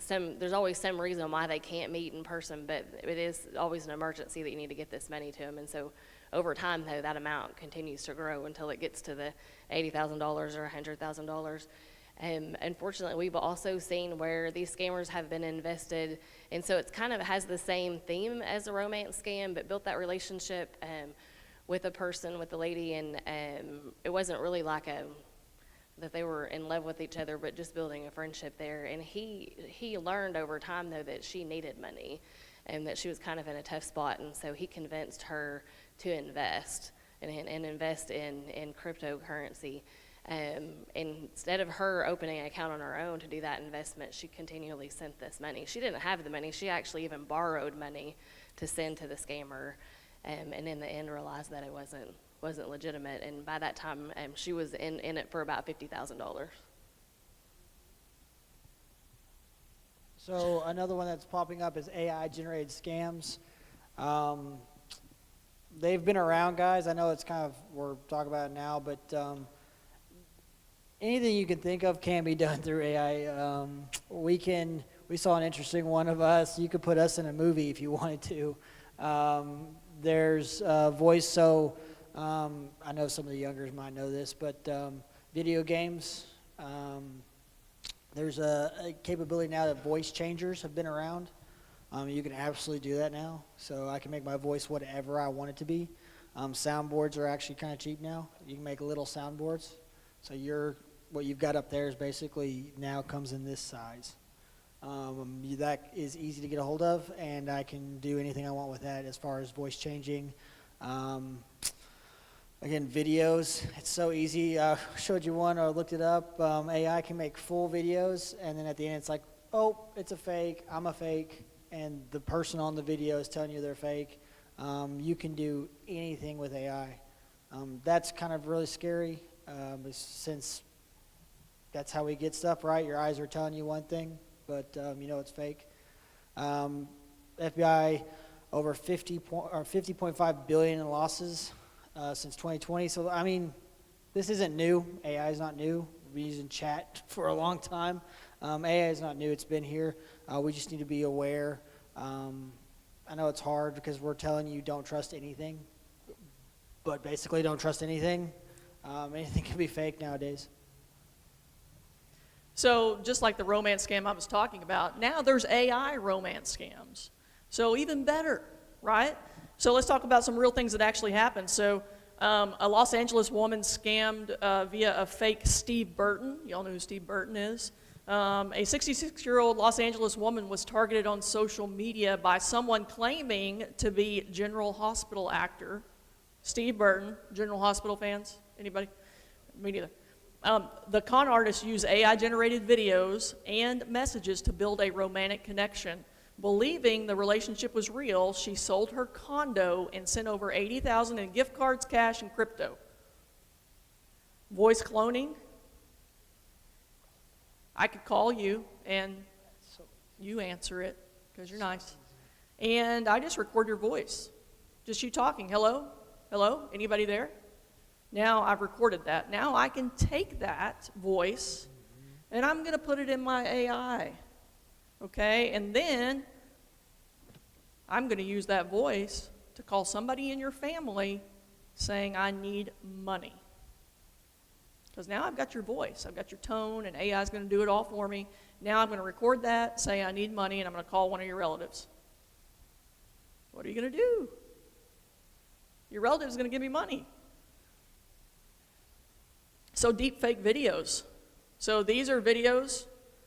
there's always some reason why they can't meet in person, but it is always an emergency that you need to get this money to them. And so over time, though, that amount continues to grow until it gets to the $80,000 or $100,000. Unfortunately, we've also seen where these scammers have been invested, and so it's kind of has the same theme as a romance scam, but built that relationship with a person, with the lady, and it wasn't really like that they were in love with each other, but just building a friendship there. And he learned over time, though, that she needed money and that she was kind of in a tough spot, and so he convinced her to invest and invest in cryptocurrency. Instead of her opening an account on her own to do that investment, she continually sent this money. She didn't have the money. She actually even borrowed money to send to the scammer, and in the end realized that it wasn't legitimate, and by that time she was in it for about $50,000. So another one that's popping up is AI generated scams. They've been around, guys. I know it's kind of, we're talking about it now, but anything you can think of can be done through AI. We saw an interesting one of us. You could put us in a movie if you wanted to. There's voice, so I know some of the youngers might know this, but video games, there's a capability now that voice changers have been around. You can absolutely do that now, so I can make my voice whatever I want it to be. Soundboards are actually kind of cheap now. You can make little soundboards, so what you've got up there is basically now comes in this size. That is easy to get a hold of, and I can do anything I want with that as far as voice changing. Again, videos, it's so easy. I showed you one, or looked it up. AI can make full videos, and then at the end it's like, oh, it's a fake, I'm a fake, and the person on the video is telling you they're fake. You can do anything with AI. That's kind of really scary, since that's how we get stuff, right? Your eyes are telling you one thing, but you know it's fake. FBI over 50.5 billion in losses since 2020. So I mean, this isn't new. AI is not new. We've been using chat for a long time. AI is not new. It's been here. We just need to be aware. I know it's hard because we're telling you don't trust anything, but basically don't trust anything. Anything can be fake nowadays. So just like the romance scam I was talking about, now there's AI romance scams. So even better, right? So let's talk about some real things that actually happened. So a Los Angeles woman scammed via a fake Steve Burton. Y'all know who Steve Burton is. A 66-year-old Los Angeles woman was targeted on social media by someone claiming to be General Hospital actor Steve Burton. General Hospital fans? Anybody? Me neither. The con artists use AI-generated videos and messages to build a romantic connection. Believing the relationship was real, she sold her condo and sent over $80,000 in gift cards, cash, and crypto. Voice cloning. I could call you and you answer it because you're nice. And I just record your voice. Just you talking. Hello? Hello? Anybody there? Now I've recorded that. Now I can take that voice and I'm going to put it in my AI. Okay? And then I'm going to use that voice to call somebody in your family saying, I need money. Because now I've got your voice, I've got your tone, and AI is going to do it all for me. Now I'm going to record that, say I need money, and I'm going to call one of your relatives. What are you going to do? Your relative is going to give me money. So deep fake videos. So these are videos,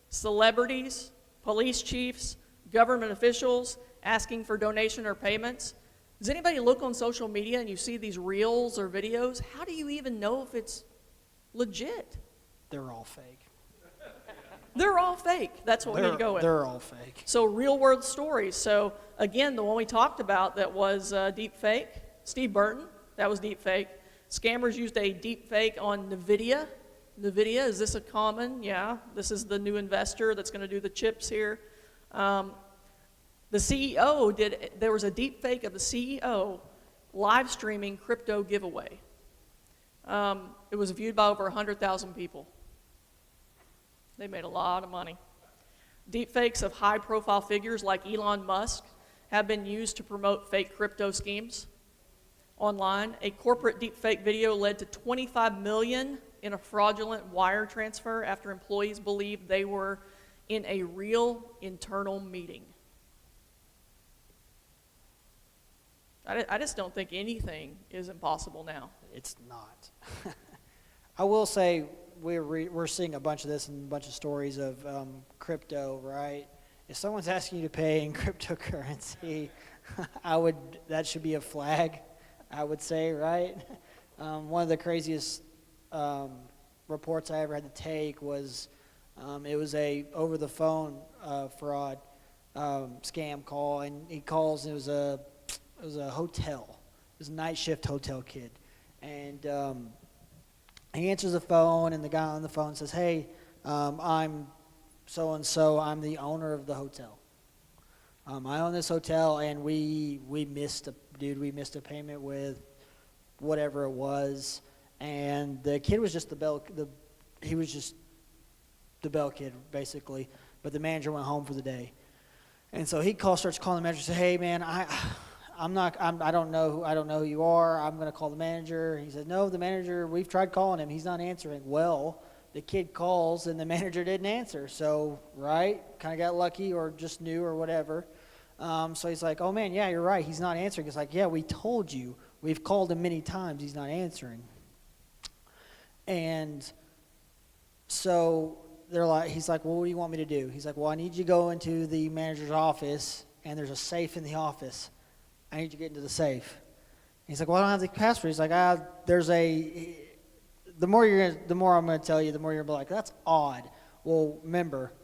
celebrities, police chiefs, government officials asking for donation or payments. Does anybody look on social media and you see these reels or videos? How do you even know if it's legit? They're all fake. They're all fake. That's what we need to go with. They're all fake. So real world stories. So again, the one we talked about that was deep fake, Steve Burton, that was deep fake. Scammers used a deep fake on NVIDIA. NVIDIA, is this a common? Yeah, this is the new investor that's going to do the chips here. The CEO there was a deep fake of the CEO live streaming crypto giveaway. It was viewed by over 100,000 people. They made a lot of money. Deepfakes of high-profile figures like Elon Musk have been used to promote fake crypto schemes online. A corporate deepfake video led to $25 million in a fraudulent wire transfer after employees believed they were in a real internal meeting. I just don't think anything is impossible now. It's not. I will say we're seeing a bunch of this and a bunch of stories of crypto, right? If someone's asking you to pay in cryptocurrency, that should be a flag, I would say, right? One of the craziest reports I ever had to take was it was a over-the-phone fraud scam call, and he calls, and it was a hotel. It was a night shift hotel kid. And he answers the phone, and the guy on the phone says, hey, I'm so-and-so. I'm the owner of the hotel. I own this hotel, and we missed a payment with whatever it was. And the kid was just he was just the bell kid, basically. But the manager went home for the day. And so he starts calling the manager and says, hey, man, I don't know who you are. I'm going to call the manager. He said, no, the manager, we've tried calling him. He's not answering. Well, the kid calls and the manager didn't answer. So, right, kind of got lucky or just knew or whatever. So he's like, oh, man, yeah, you're right. He's not answering. It's like, yeah, we told you. We've called him many times. He's not answering. And so he's like, well, what do you want me to do? He's like, well, I need you to go into the manager's office, and there's a safe in the office. I need you to get into the safe. He's like, well, I don't have the password. He's like, the more I'm going to tell you, the more you're going to be like, that's odd. Well, remember,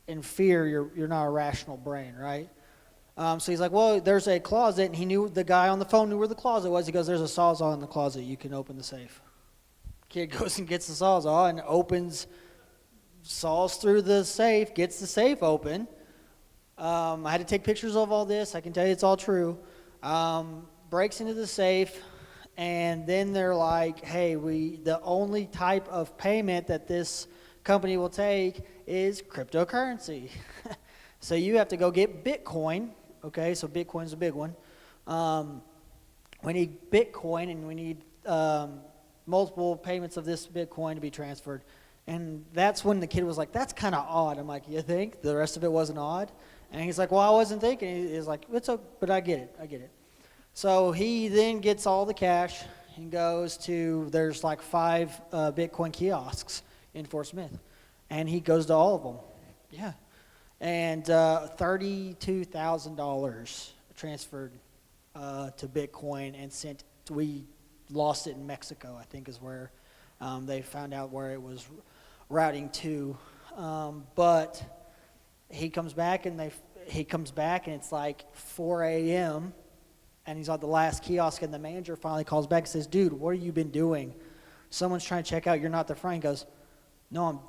in fear, you're not a rational brain, right? So he's like, well, there's a closet, and the guy on the phone knew where the closet was. He goes, there's a Sawzall in the closet. You can open the safe. Kid goes and gets the Sawzall and saws through the safe, gets the safe open. I had to take pictures of all this. I can tell you it's all true. Breaks into the safe, and then they're like, hey, the only type of payment that this company will take is cryptocurrency. So you have to go get Bitcoin. Okay, so Bitcoin's a big one. We need Bitcoin, and we need multiple payments of this Bitcoin to be transferred. And that's when the kid was like, that's kind of odd. I'm like, you think? The rest of it wasn't odd? And he's like, well, I wasn't thinking. He's like, but I get it. So he then gets all the cash and goes there's like 5 Bitcoin kiosks in Fort Smith. And he goes to all of them. Yeah. And $32,000 transferred to Bitcoin and sent. We lost it in Mexico, I think is where they found out where it was routing to. But he comes back and he comes back and it's like 4 a.m. and he's on the last kiosk, and the manager finally calls back and says, dude, what have you been doing? Someone's trying to check out. You're not the friend. He goes, no,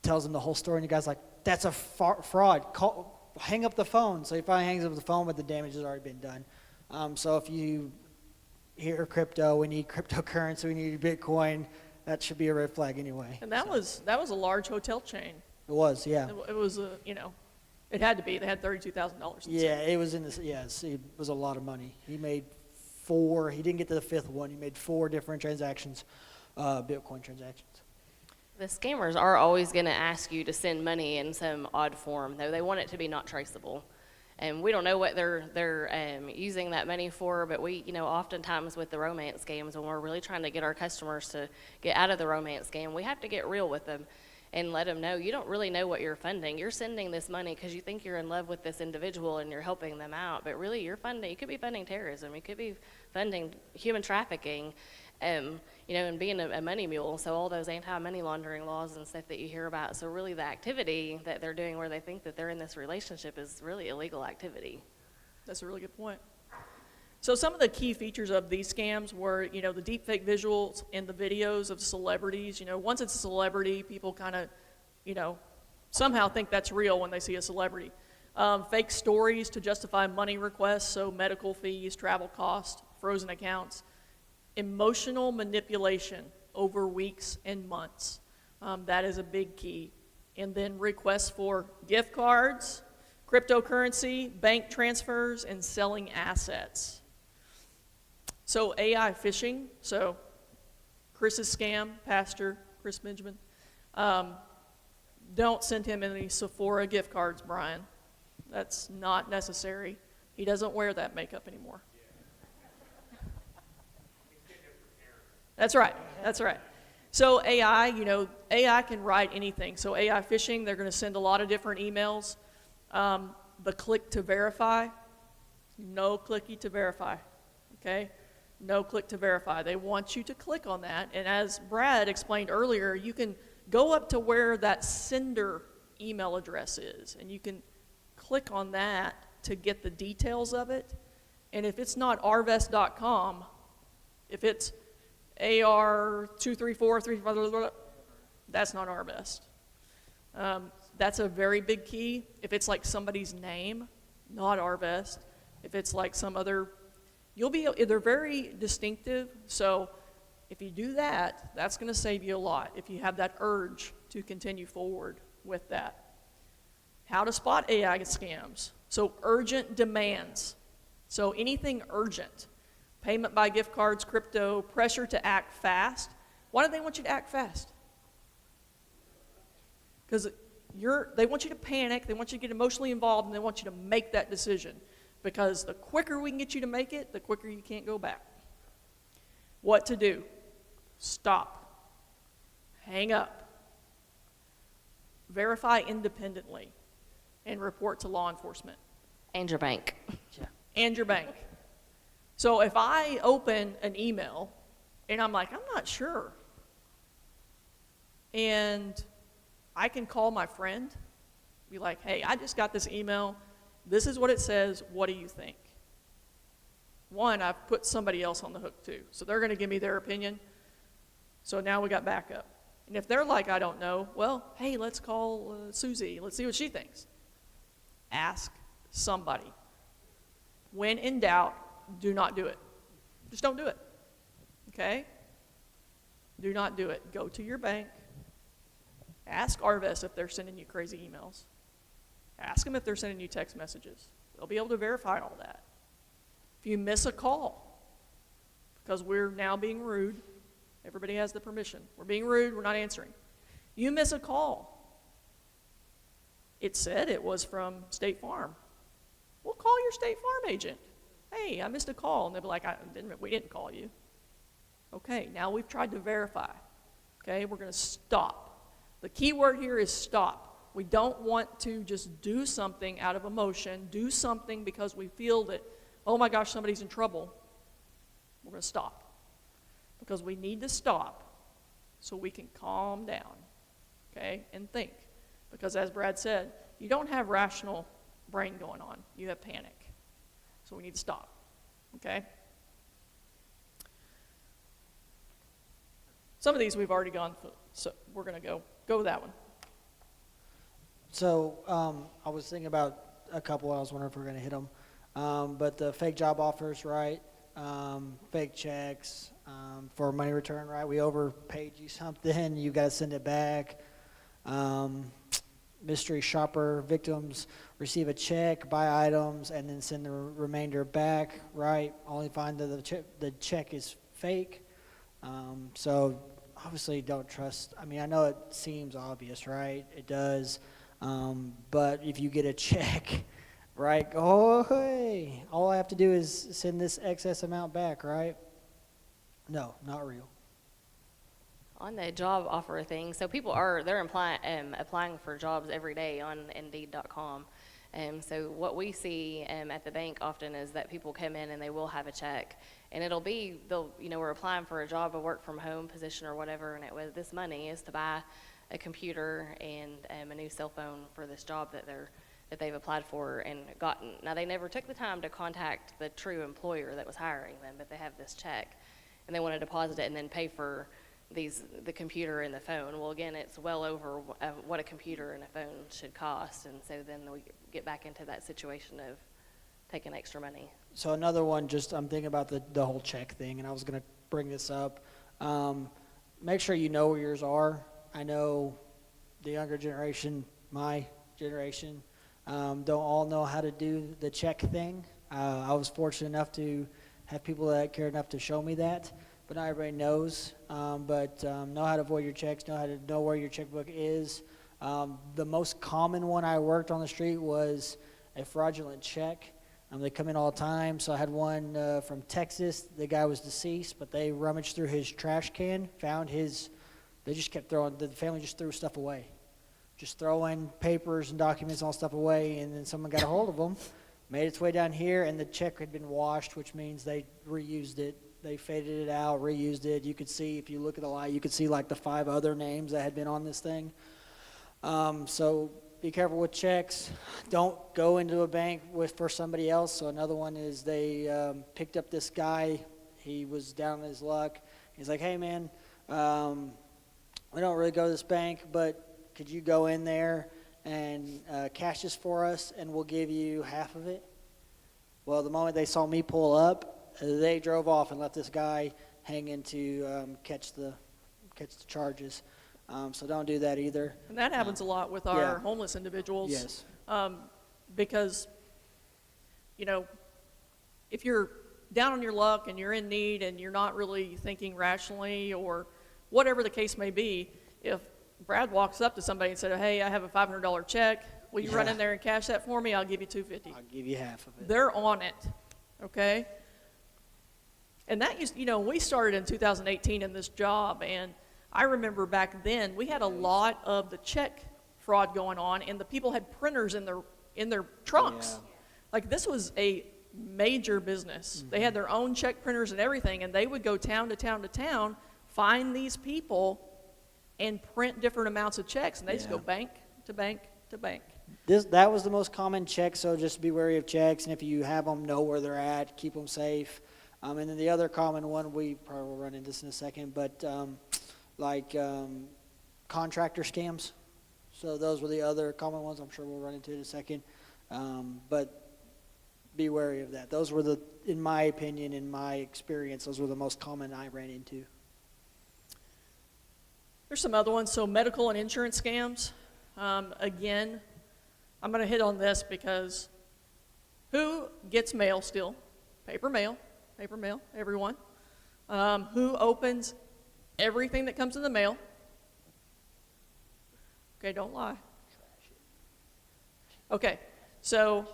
tells him the whole story, and the guy's like, that's a fraud. Hang up the phone. So he finally hangs up the phone, but the damage has already been done. So if you hear crypto, we need cryptocurrency, we need Bitcoin, that should be a red flag anyway. And that was a large hotel chain. It was, yeah. It was it had to be. They had $32,000. Yeah, it was it was a lot of money. He made 4, he didn't get to the 5th one, he made 4 different transactions, Bitcoin transactions. The scammers are always going to ask you to send money in some odd form, though they want it to be not traceable. And we don't know what they're using that money for, but we, oftentimes with the romance scams, when we're really trying to get our customers to get out of the romance scam, we have to get real with them and let them know you don't really know what you're funding. You're sending this money because you think you're in love with this individual and you're helping them out, but really you could be funding terrorism, you could be funding human trafficking, and being a money mule, so all those anti-money laundering laws and stuff that you hear about. So really the activity that they're doing where they think that they're in this relationship is really illegal activity. That's a really good point. So some of the key features of these scams were, the deepfake visuals and the videos of celebrities. Once it's a celebrity, people kind of, somehow think that's real when they see a celebrity. Fake stories to justify money requests, so medical fees, travel costs, frozen accounts. Emotional manipulation over weeks and months. That is a big key. And then requests for gift cards, cryptocurrency, bank transfers, and selling assets. So AI phishing, so Chris's scam, Pastor Chris Benjamin. Don't send him any Sephora gift cards, Brian. That's not necessary. He doesn't wear that makeup anymore. That's right. So AI, AI can write anything. So AI phishing, they're going to send a lot of different emails. The click to verify, no clicky to verify, okay? No click to verify. They want you to click on that. And as Brad explained earlier, you can go up to where that sender email address is, and you can click on that to get the details of it. And if it's not arvest.com, if it's AR23435, that's not Arvest. That's a very big key. If it's like somebody's name, not Arvest. If it's like some other, they're very distinctive. So if you do that, that's going to save you a lot if you have that urge to continue forward with that. How to spot AI scams. So urgent demands. So anything urgent. Payment by gift cards, crypto, pressure to act fast. Why do they want you to act fast? Because they want you to panic, they want you to get emotionally involved, and they want you to make that decision. Because the quicker we can get you to make it, the quicker you can't go back. What to do? Stop. Hang up. Verify independently and report to law enforcement. And your bank. And your bank. So if I open an email and I'm like, I'm not sure, and I can call my friend, be like, hey, I just got this email. This is what it says. What do you think? One, I've put somebody else on the hook too. So they're going to give me their opinion. So now we got backup. And if they're like, I don't know, well, hey, let's call Susie. Let's see what she thinks. Ask somebody. When in doubt, do not do it. Just don't do it. Okay? Do not do it. Go to your bank. Ask Arvest if they're sending you crazy emails. Ask them if they're sending you text messages. They'll be able to verify all that. If you miss a call, because we're now being rude, everybody has the permission. We're being rude, we're not answering. You miss a call. It said it was from State Farm. Well, call your State Farm agent. Hey, I missed a call. And they'll be like, we didn't call you. Okay, now we've tried to verify. Okay, we're going to stop. The key word here is stop. We don't want to just do something out of emotion, do something because we feel that, oh my gosh, somebody's in trouble. We're going to stop. Because we need to stop so we can calm down, okay, and think. Because as Brad said, you don't have rational brain going on. You have panic. So we need to stop, okay? Some of these we've already gone through, so we're going to go with that one. So I was thinking about a couple. I was wondering if we're going to hit them. But the fake job offers, right? Fake checks for money return, right? We overpaid you something, you got to send it back. Mystery shopper victims receive a check, buy items, and then send the remainder back, right? Only find that the check is fake. So obviously don't trust. I mean, I know it seems obvious, right? It does. But if you get a check, right, oh, hey, all I have to do is send this excess amount back, right? No, not real. On the job offer thing, so people they're applying for jobs every day on Indeed.com. So what we see at the bank often is that people come in and they will have a check, and we're applying for a job, a work from home position or whatever, and this money is to buy a computer and a new cell phone for this job that they've applied for and gotten. Now, they never took the time to contact the true employer that was hiring them, but they have this check, and they want to deposit it and then pay for the computer and the phone. Well, again, it's well over what a computer and a phone should cost, and so then we get back into that situation of taking extra money. So another one, I'm thinking about the whole check thing, and I was going to bring this up. Make sure you know where yours are. I know the younger generation, my generation, don't all know how to do the check thing. I was fortunate enough to have people that care enough to show me that, but not everybody knows. But know how to avoid your checks, know how to know where your checkbook is. The most common one I worked on the street was a fraudulent check. They come in all the time. So I had one from Texas. The guy was deceased, but they rummaged through his trash can, found they just kept the family just threw stuff away. Just throwing papers and documents and all stuff away, and then someone got a hold of them, made its way down here, and the check had been washed, which means they reused it. They faded it out, reused it. You could see, if you look at the light, you could see like the 5 other names that had been on this thing. So be careful with checks. Don't go into a bank for somebody else. So another one is they picked up this guy. He was down on his luck. He's like, hey, man, we don't really go to this bank, but could you go in there and cash this for us, and we'll give you half of it? Well, the moment they saw me pull up, they drove off and let this guy hang in to catch the charges. So don't do that either. And that happens a lot with our homeless individuals. Yes. Because, if you're down on your luck and you're in need and you're not really thinking rationally or whatever the case may be, if Brad walks up to somebody and said, hey, I have a $500 check, will you run in there and cash that for me? I'll give you $250. I'll give you half of it. They're on it, okay? And that we started in 2018 in this job, and I remember back then we had a lot of the check fraud going on, and the people had printers in their trunks. Yeah. Like, this was a major business. They had their own check printers and everything, and they would go town to town to town, find these people, and print different amounts of checks, and they just go bank to bank to bank. That was the most common check, so just be wary of checks, and if you have them, know where they're at, keep them safe. And then the other common one, we probably will run into this in a second, but contractor scams. So those were the other common ones. I'm sure we'll run into it in a second. But be wary of that. Those were in my opinion, in my experience, those were the most common I ran into. There's some other ones. So medical and insurance scams. Again, I'm going to hit on this because who gets mail still? Paper mail, everyone. Who opens everything that comes in the mail? Okay, don't lie. Okay, so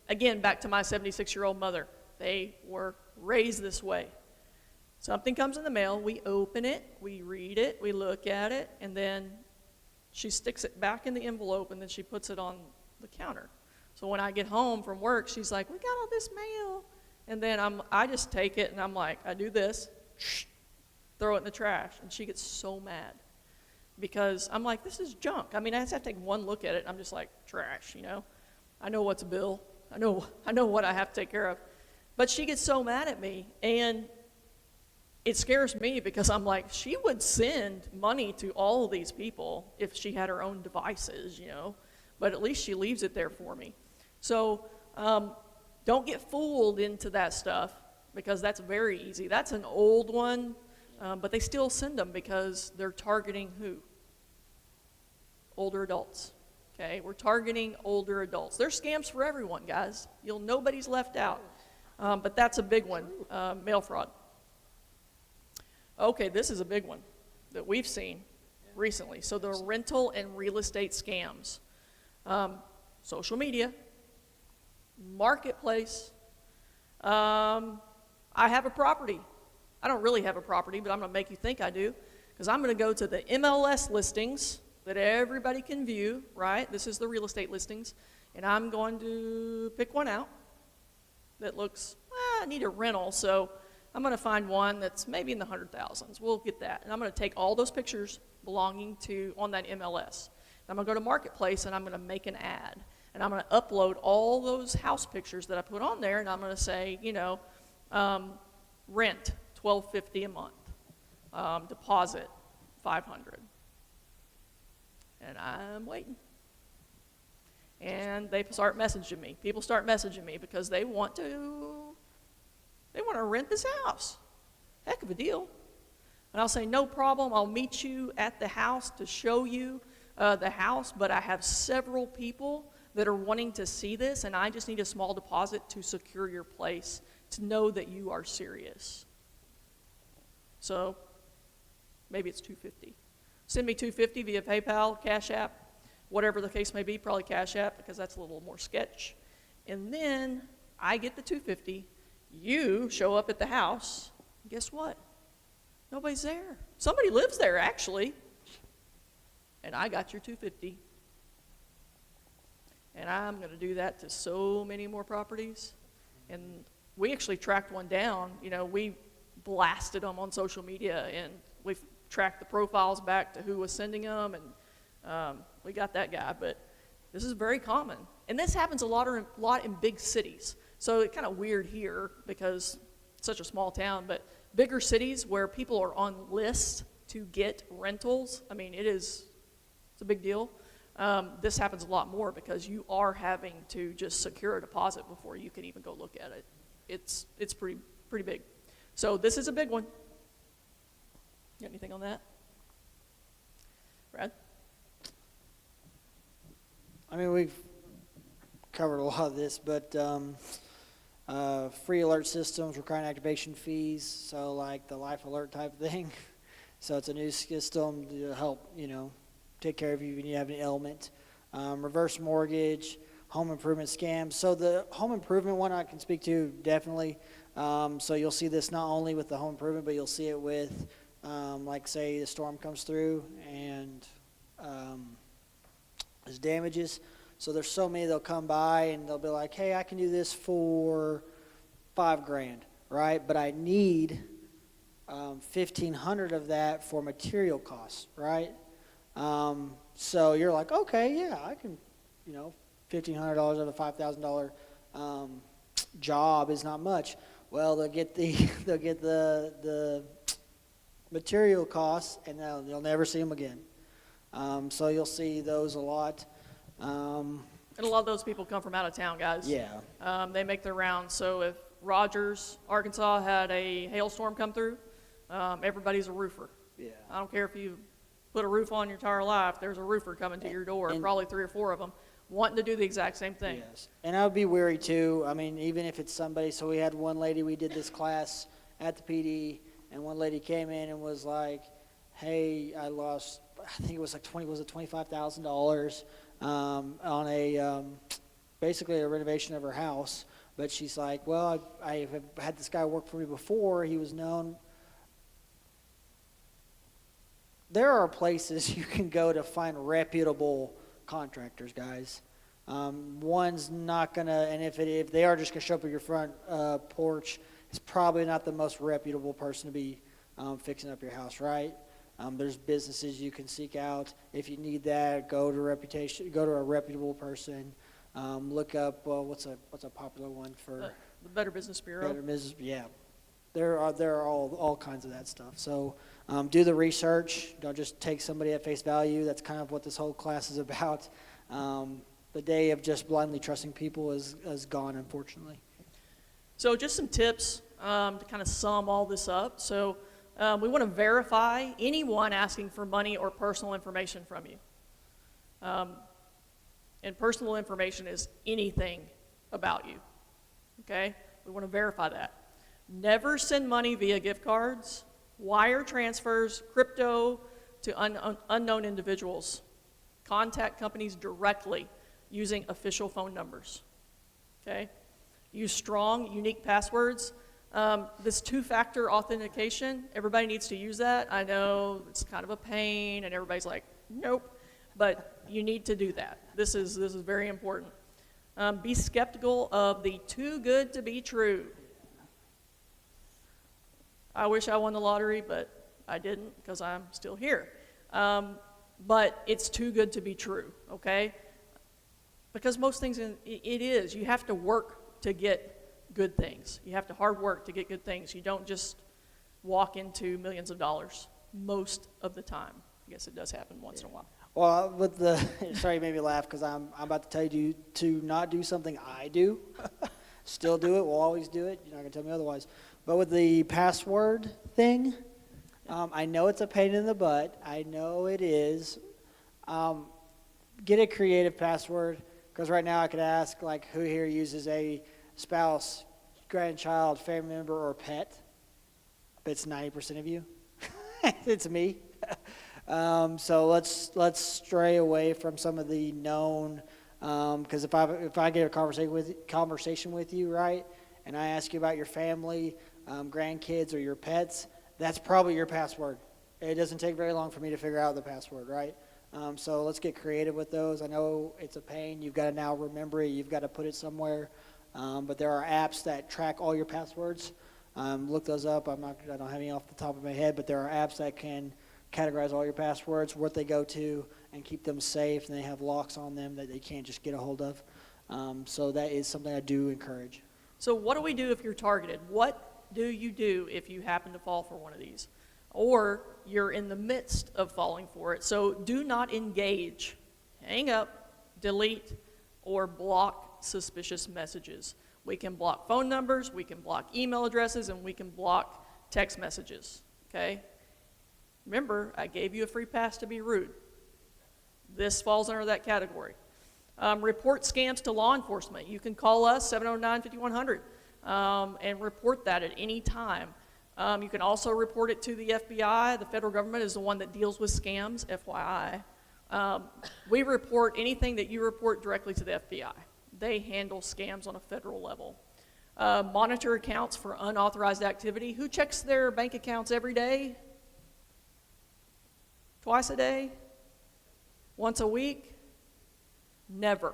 again, back to my 76-year-old mother. They were raised this way. Something comes in the mail, we open it, we read it, we look at it, and then she sticks it back in the envelope, and then she puts it on the counter. So when I get home from work, she's like, we got all this mail. And then I just take it, and I'm like, I do this, throw it in the trash, and she gets so mad. Because I'm like, this is junk. I mean, I just have to take one look at it, and I'm just like, trash, I know what's a bill. I know what I have to take care of. But she gets so mad at me, and it scares me because I'm like, she would send money to all of these people if she had her own devices, but at least she leaves it there for me. So don't get fooled into that stuff because that's very easy. That's an old one, but they still send them because they're targeting who? Older adults. Okay, we're targeting older adults. There's scams for everyone, guys. Nobody's left out. But that's a big one, mail fraud. Okay, this is a big one that we've seen recently. So the rental and real estate scams. Social media, marketplace. I have a property. I don't really have a property, but I'm going to make you think I do, because I'm going to go to the MLS listings that everybody can view, right? This is the real estate listings, and I'm going to pick one out that looks, I need a rental, so I'm going to find one that's maybe in the 100,000s. We'll get that, and I'm going to take all those pictures belonging to on that MLS. I'm going to go to Marketplace, and I'm going to make an ad, and I'm going to upload all those house pictures that I put on there, and I'm going to say, rent $1,250 a month, deposit $500. And I'm waiting. And they start messaging me. People start messaging me because they want to rent this house. Heck of a deal. And I'll say, no problem, I'll meet you at the house to show you the house, but I have several people that are wanting to see this, and I just need a small deposit to secure your place, to know that you are serious. So maybe it's $250. Send me $250 via PayPal, Cash App, whatever the case may be, probably Cash App because that's a little more sketch. And then I get the $250. You show up at the house. Guess what? Nobody's there. Somebody lives there, actually. And I got your $250. And I'm going to do that to so many more properties. And we actually tracked one down. We blasted them on social media, and we've tracked the profiles back to who was sending them, and we got that guy. But this is very common, and this happens a lot in big cities. So it's kind of weird here because it's such a small town, but bigger cities where people are on lists to get rentals, it's a big deal. This happens a lot more because you are having to just secure a deposit before you can even go look at it. It's pretty big. So this is a big one. Got anything on that? Brad? We've covered a lot of this, but free alert systems, recurring activation fees, so like the life alert type thing. So it's a new system to help, take care of you when you have an ailment. Reverse mortgage, home improvement scams. So the home improvement one I can speak to definitely. So you'll see this not only with the home improvement, but you'll see it with like say the storm comes through and there's damages. So there's so many they'll come by and they'll be like, hey, I can do this for $5,000, right? But I need $1,500 of that for material costs, right? So you're like, okay, yeah, I can, $1,500 of a $5,000 job is not much. Well, they'll get the material costs, and they'll never see them again. So you'll see those a lot. And a lot of those people come from out of town, guys. Yeah. They make their rounds. So if Rogers, Arkansas had a hailstorm come through, everybody's a roofer. Yeah. I don't care if you put a roof on your entire life, there's a roofer coming to your door, And probably 3 or 4 of them, wanting to do the exact same thing. Yes. And I would be wary too. Even if it's somebody, so we had one lady, we did this class at the PD, and one lady came in and was like, hey, I lost, I think it was like $25,000 on a, basically a renovation of her house. But she's like, well, I have had this guy work for me before. He was known. There are places you can go to find reputable contractors, guys. One's not going to, and if they are just going to show up at your front porch, it's probably not the most reputable person to be fixing up your house, right? There's businesses you can seek out. If you need that, go to a reputable person. Look up, what's a popular one for The Better Business Bureau. Better Business? Yeah, there are all kinds of that stuff. So do the research. Don't just take somebody at face value. That's kind of what this whole class is about. The day of just blindly trusting people is gone, unfortunately. So just some tips to kind of sum all this up. So we want to verify anyone asking for money or personal information from you. And personal information is anything about you, okay? We want to verify that. Never send money via gift cards, wire transfers, crypto to unknown individuals. Contact companies directly using official phone numbers, okay? Use strong, unique passwords. This two-factor authentication, everybody needs to use that. I know it's kind of a pain, and everybody's like, nope. But you need to do that. This is very important. Be skeptical of the too good to be true. I wish I won the lottery, but I didn't because I'm still here. But it's too good to be true, okay? Because most things, it is. You have to work to get good things. You have to hard work to get good things. You don't just walk into millions of dollars most of the time. I guess it does happen once in a while. Well, with the sorry, you made me laugh because I'm about to tell you to not do something I do. Still do it. We'll always do it. You're not gonna tell me otherwise. But with the password thing, I know it's a pain in the butt. I know it is. Get a creative password, because right now I could ask like who here uses a spouse, grandchild, family member, or pet. But it's 90% of you. It's me. So let's stray away from some of the known, because if I get a conversation with you, right, and I ask you about your family, grandkids, or your pets, that's probably your password. It doesn't take very long for me to figure out the password, right? So let's get creative with those. I know it's a pain. You've got to now remember it. You've got to put it somewhere. But there are apps that track all your passwords. Look those up. I don't have any off the top of my head, but there are apps that can categorize all your passwords, what they go to, and keep them safe, and they have locks on them that they can't just get a hold of. So that is something I do encourage. So what do we do if you're targeted? What do you do if you happen to fall for one of these? Or you're in the midst of falling for it. So do not engage. Hang up, delete, or block suspicious messages. We can block phone numbers, we can block email addresses, and we can block text messages, okay? Remember, I gave you a free pass to be rude. This falls under that category. Report scams to law enforcement. You can call us, 709-5100, and report that at any time. You can also report it to the FBI. The federal government is the one that deals with scams, FYI. We report anything that you report directly to the FBI. They handle scams on a federal level. Monitor accounts for unauthorized activity. Who checks their bank accounts every day? Twice a day? Once a week? Never.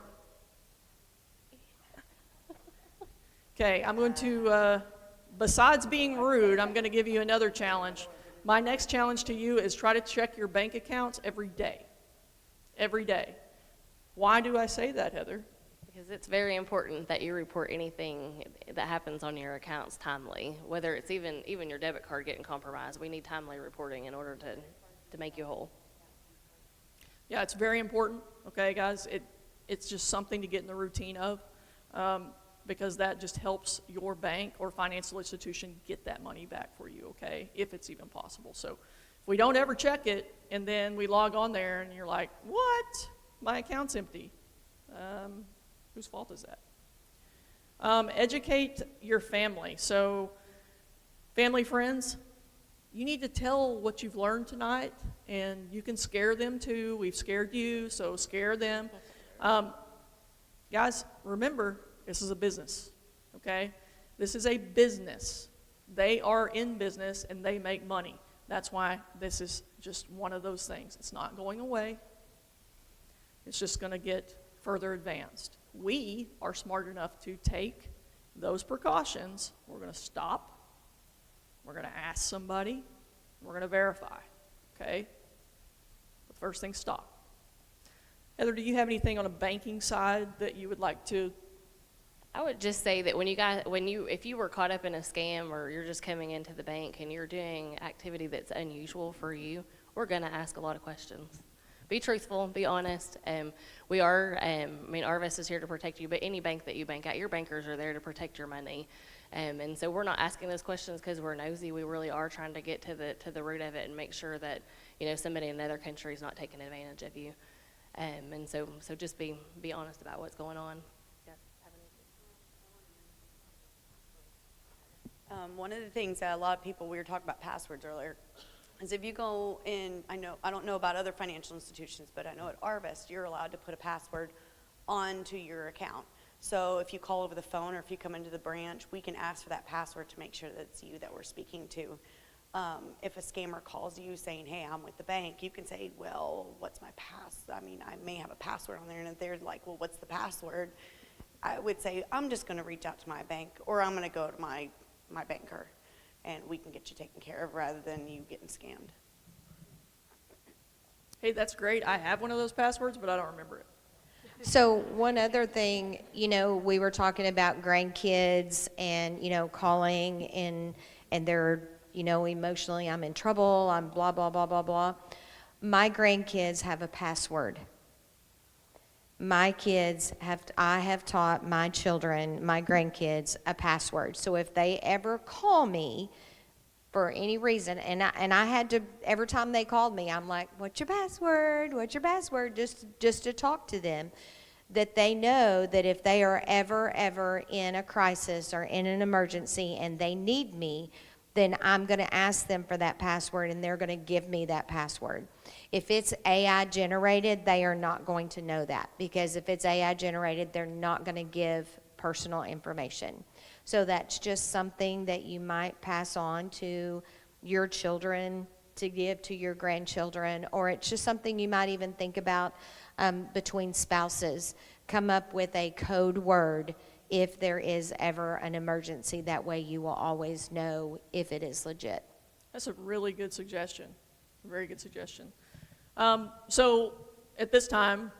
Okay, I'm going to, besides being rude, I'm going to give you another challenge. My next challenge to you is try to check your bank accounts every day. Every day. Why do I say that, Heather? Because it's very important that you report anything that happens on your accounts timely, whether it's even your debit card getting compromised. We need timely reporting in order to make you whole. Yeah, it's very important, okay, guys? It's just something to get in the routine of, because that just helps your bank or financial institution get that money back for you, okay, if it's even possible. So if we don't ever check it, and then we log on there, and you're like, what? My account's empty. Whose fault is that? Educate your family. So family, friends, you need to tell what you've learned tonight, and you can scare them too. We've scared you, so scare them. Guys, remember, this is a business, okay? This is a business. They are in business, and they make money. That's why this is just one of those things. It's not going away. It's just going to get further advanced. We are smart enough to take those precautions. We're going to stop. We're going to ask somebody. We're going to verify, okay? But first thing, stop. Heather, do you have anything on a banking side that you would like to? I would just say that if you were caught up in a scam or you're just coming into the bank and you're doing activity that's unusual for you, we're going to ask a lot of questions. Be truthful, be honest. Arvest is here to protect you, but any bank that you bank at, your bankers are there to protect your money. And so we're not asking those questions because we're nosy. We really are trying to get to the root of it and make sure that, somebody in another country is not taking advantage of you. And so just be honest about what's going on. One of the things that a lot of people, we were talking about passwords earlier, is if you go in, I don't know about other financial institutions, but I know at Arvest, you're allowed to put a password onto your account. So if you call over the phone or if you come into the branch, we can ask for that password to make sure that it's you that we're speaking to. If a scammer calls you saying, hey, I'm with the bank, you can say, well, what's my I may have a password on there, and if they're like, well, what's the password? I would say, I'm just going to reach out to my bank, or I'm going to go to my banker, and we can get you taken care of rather than you getting scammed. Hey, that's great. I have one of those passwords, but I don't remember it. So one other thing, we were talking about grandkids and, calling and they're, emotionally, I'm in trouble, I'm blah, blah, blah, blah, blah. My grandkids have a password. I have taught my children, my grandkids, a password. So if they ever call me for any reason, and I had to, every time they called me, I'm like, what's your password? What's your password? Just to talk to them, that they know that if they are ever in a crisis or in an emergency and they need me, then I'm going to ask them for that password and they're going to give me that password. If it's AI generated, they are not going to know that, because if it's AI generated, they're not going to give personal information. So that's just something that you might pass on to your children to give to your grandchildren, or it's just something you might even think about between spouses. Come up with a code word if there is ever an emergency. That way you will always know if it is legit. That's a really good suggestion. Very good suggestion. So at this time,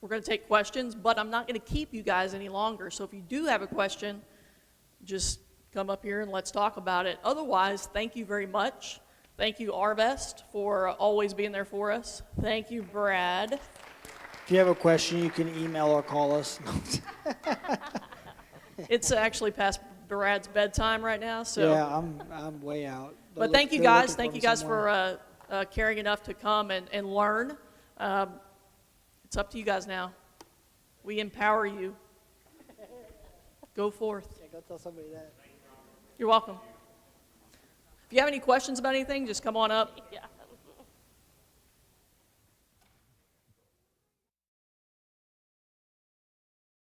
we're going to take questions, but I'm not going to keep you guys any longer. So if you do have a question, just come up here and let's talk about it. Otherwise, thank you very much. Thank you, Arvest, for always being there for us. Thank you, Brad. If you have a question, you can email or call us. It's actually past Brad's bedtime right now, so. Yeah, I'm way out. But thank you guys. Thank you guys for caring enough to come and learn. It's up to you guys now. We empower you. Go forth. Yeah, go tell somebody that. You're welcome. If you have any questions about anything, just come on up. Yeah.